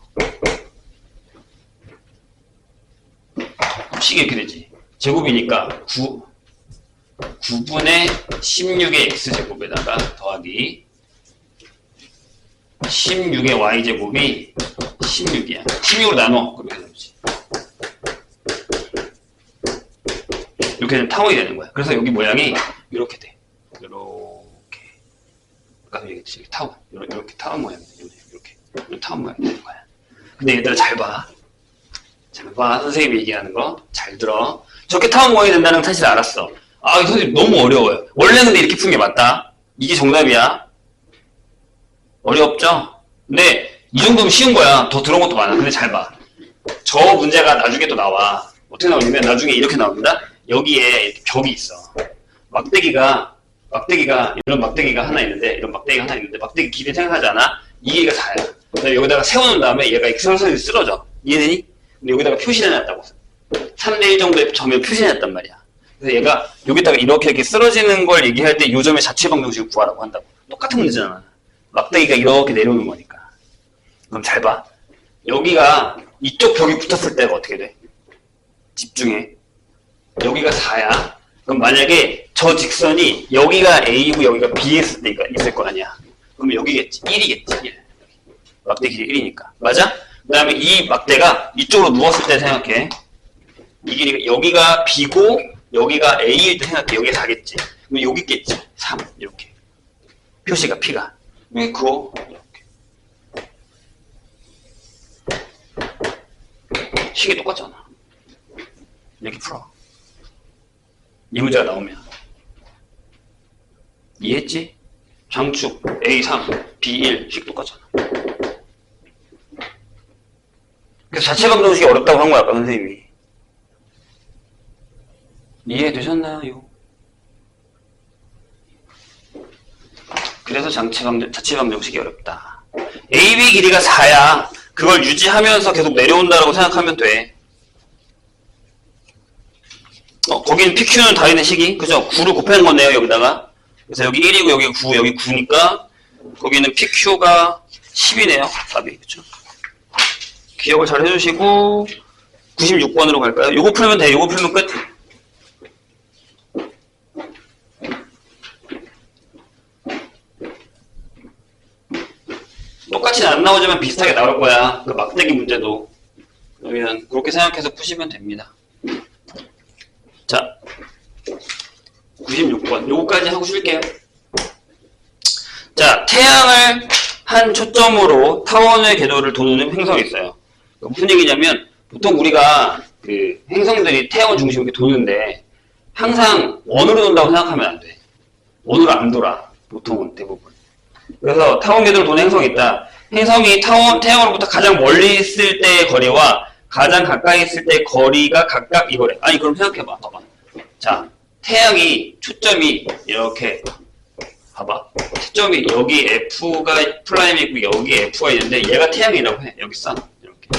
식이 이렇게 되지. 제곱이니까 9분의 16의 x제곱에다가 더하기 16의 y제곱이 16이야. 16으로 나눠. 그렇게 되지. 이렇게 되면 타원이 되는 거야. 그래서 여기 모양이 이렇게 돼. 이렇게. 아까 얘기했지. 타원. 이렇게 타원 모양이 돼. 이렇게 타원 모양이 되는 거야. 근데 얘들아 잘 봐. 잘 봐. 선생님이 얘기하는 거. 잘 들어. 저렇게 타원 모양이 된다는 건 사실 알았어. 아, 선생님 너무 어려워요. 원래는 근데 이렇게 푸는 게 맞다. 이게 정답이야. 어렵죠? 근데 이 정도면 쉬운 거야. 더 들어온 것도 많아. 근데 잘 봐. 저 문제가 나중에 또 나와. 어떻게 나오냐면 나중에 이렇게 나옵니다. 여기에 이렇게 벽이 있어. 막대기가 이런 막대기가 하나 있는데 이런 막대기가 하나 있는데 막대기 길이 생각하잖아. 이게가 4야. 그다음에 여기다가 세워놓은 다음에 얘가 x선이 쓰러져. 이해되니? 근데 여기다가 표시를 해놨다고. 3대1 정도의 점을 표시해놨단 말이야. 그래서 얘가 여기다가 이렇게 쓰러지는 걸 얘기할 때 요 점의 자취 방정식을 구하라고 한다고. 똑같은 문제잖아. 막대기가 이렇게 내려오는 거니까. 그럼 잘 봐. 여기가 이쪽 벽이 붙었을 때가 어떻게 돼? 집중해. 여기가 4야. 그럼 만약에 저 직선이 여기가 A고 여기가 B였을 때 있을 거 아니야. 그럼 여기겠지. 1이겠지. 1. 막대 길이 1이니까. 맞아? 그 다음에 이 막대가 이쪽으로 누웠을 때 생각해. 이 길이가 여기가 B고 여기가 A일 때 생각해. 여기가 4겠지. 그럼 여기 있겠지. 3. 이렇게. 표시가 P가. 왜 그거? 이렇게. 식이 똑같잖아. 이렇게 풀어. 이 문제가 나오면. 이해했지? 장축 A3, B1 식 똑같잖아. 그래서 자체 방정식이 어렵다고 한 거야, 아까 선생님이. 이해되셨나요? 그래서 자체 방정식이 어렵다. AB 길이가 4야. 그걸 유지하면서 계속 내려온다라고 생각하면 돼. 거기는 PQ는 다 있는 식이, 그죠? 9를 곱하는 거네요, 여기다가. 그래서 여기 1이고, 여기 9, 여기 9니까, 거기는 PQ가 10이네요, 답이. 그죠? 기억을 잘 해주시고, 96번으로 갈까요? 요거 풀면 돼, 요거 풀면 끝. 똑같이는 안 나오지만 비슷하게 나올 거야. 그 막대기 문제도. 그러면 그렇게 생각해서 푸시면 됩니다. 자, 96번. 요거까지 하고 쉴게요. 자, 태양을 한 초점으로 타원의 궤도를 도는 행성이 있어요. 무슨 얘기냐면, 보통 우리가 그 행성들이 태양을 중심으로 이렇게 도는데, 항상 원으로 돈다고 생각하면 안 돼. 원으로 안 돌아. 보통은 대부분. 그래서 타원 궤도를 도는 행성이 있다. 행성이 태양으로부터 가장 멀리 있을 때의 거리와 가장 가까이 있을 때의 거리가 각각 이거래. 아니, 그럼 생각해봐. 봐봐. 자, 태양이 초점이 이렇게 봐봐. 초점이 여기 F가 프라임이 있고 여기 F가 있는데 얘가 태양이라고 해. 여기 써. 이렇게.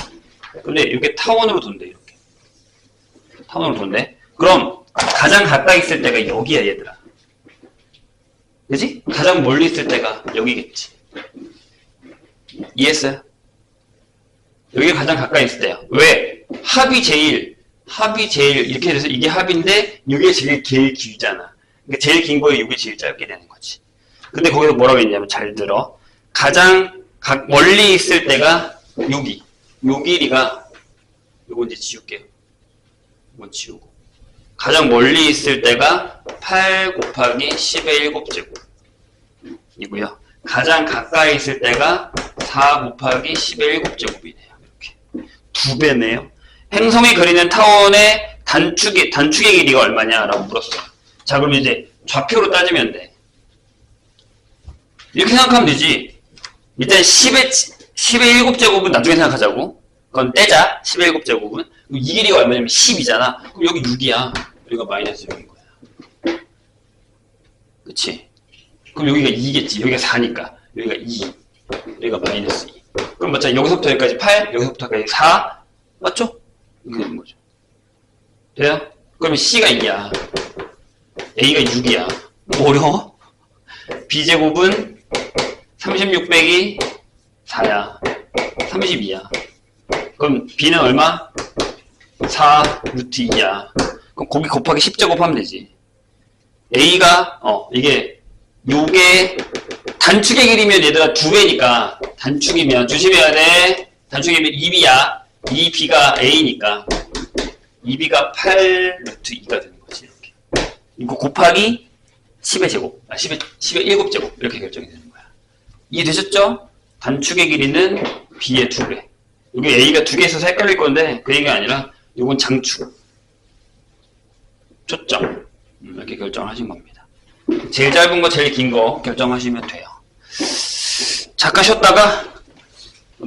근데 이게 타원으로 돈대. 이렇게. 타원으로 돈대. 그럼 가장 가까이 있을 때가 여기야, 얘들아. 그지? 가장 멀리 있을 때가 여기겠지. 이해했어요? 여기가 가장 가까이 있을 때야. 왜? 합이 제일 이렇게 돼서 이게 합인데 이게 제일 길잖아. 그러니까 제일 긴 거에 이게 제일 짧게 되는 거지. 근데 거기서 뭐라고 했냐면 잘 들어. 가장 멀리 있을 때가 여기. 요 길이가 요건 이제 지울게요. 이건 지우고. 가장 멀리 있을 때가 8 곱하기 10의 7제곱 이고요. 가장 가까이 있을 때가 4 곱하기 10의 7제곱이네요. 이렇게. 2배네요. 행성이 그리는 타원의 단축의 길이가 얼마냐? 라고 물었어요. 자, 그럼 이제 좌표로 따지면 돼. 이렇게 생각하면 되지. 일단 10의 7제곱은 나중에 생각하자고. 그건 떼자. 10의 7제곱은. 이 길이가 얼마냐면 10이잖아. 그럼 여기 6이야. 여기가 마이너스 6인 거야. 그치? 그럼 여기가 2겠지. 여기가 4니까. 여기가 2. 여기가 마이너스 2. 그럼 맞잖아. 여기서부터 여기까지 8, 여기서부터 여기까지 4. 맞죠? 이렇게 되는 거죠. 돼요? 그러면 C가 2야. A가 6이야. 뭐 어려워? B제곱은 36 빼기 4야. 32야. 그럼 B는 얼마? 4 루트 2야. 그럼 거기 곱하기 10제곱 하면 되지. A가, 요게 단축의 길이면 얘들아 2배니까, 단축이면, 조심해야 돼. 단축이면 2B야. 2B가 A니까. 2B가 8 루트 2가 되는 거지, 이렇게. 이거 곱하기 10의 제곱. 10의 7제곱. 이렇게 결정이 되는 거야. 이해되셨죠? 단축의 길이는 B의 2배. 여기 A가 2개 있어서 헷갈릴 건데, 그 얘기가 아니라, 요건 장축. 초점. 이렇게 결정하신 겁니다. 제일 짧은 거, 제일 긴 거 결정하시면 돼요. 잠깐 쉬었다가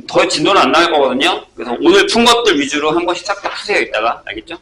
더 진도는 안 나갈 거거든요. 그래서 오늘 푼 것들 위주로 한 번씩 싹 다 푸세요, 이따가. 알겠죠?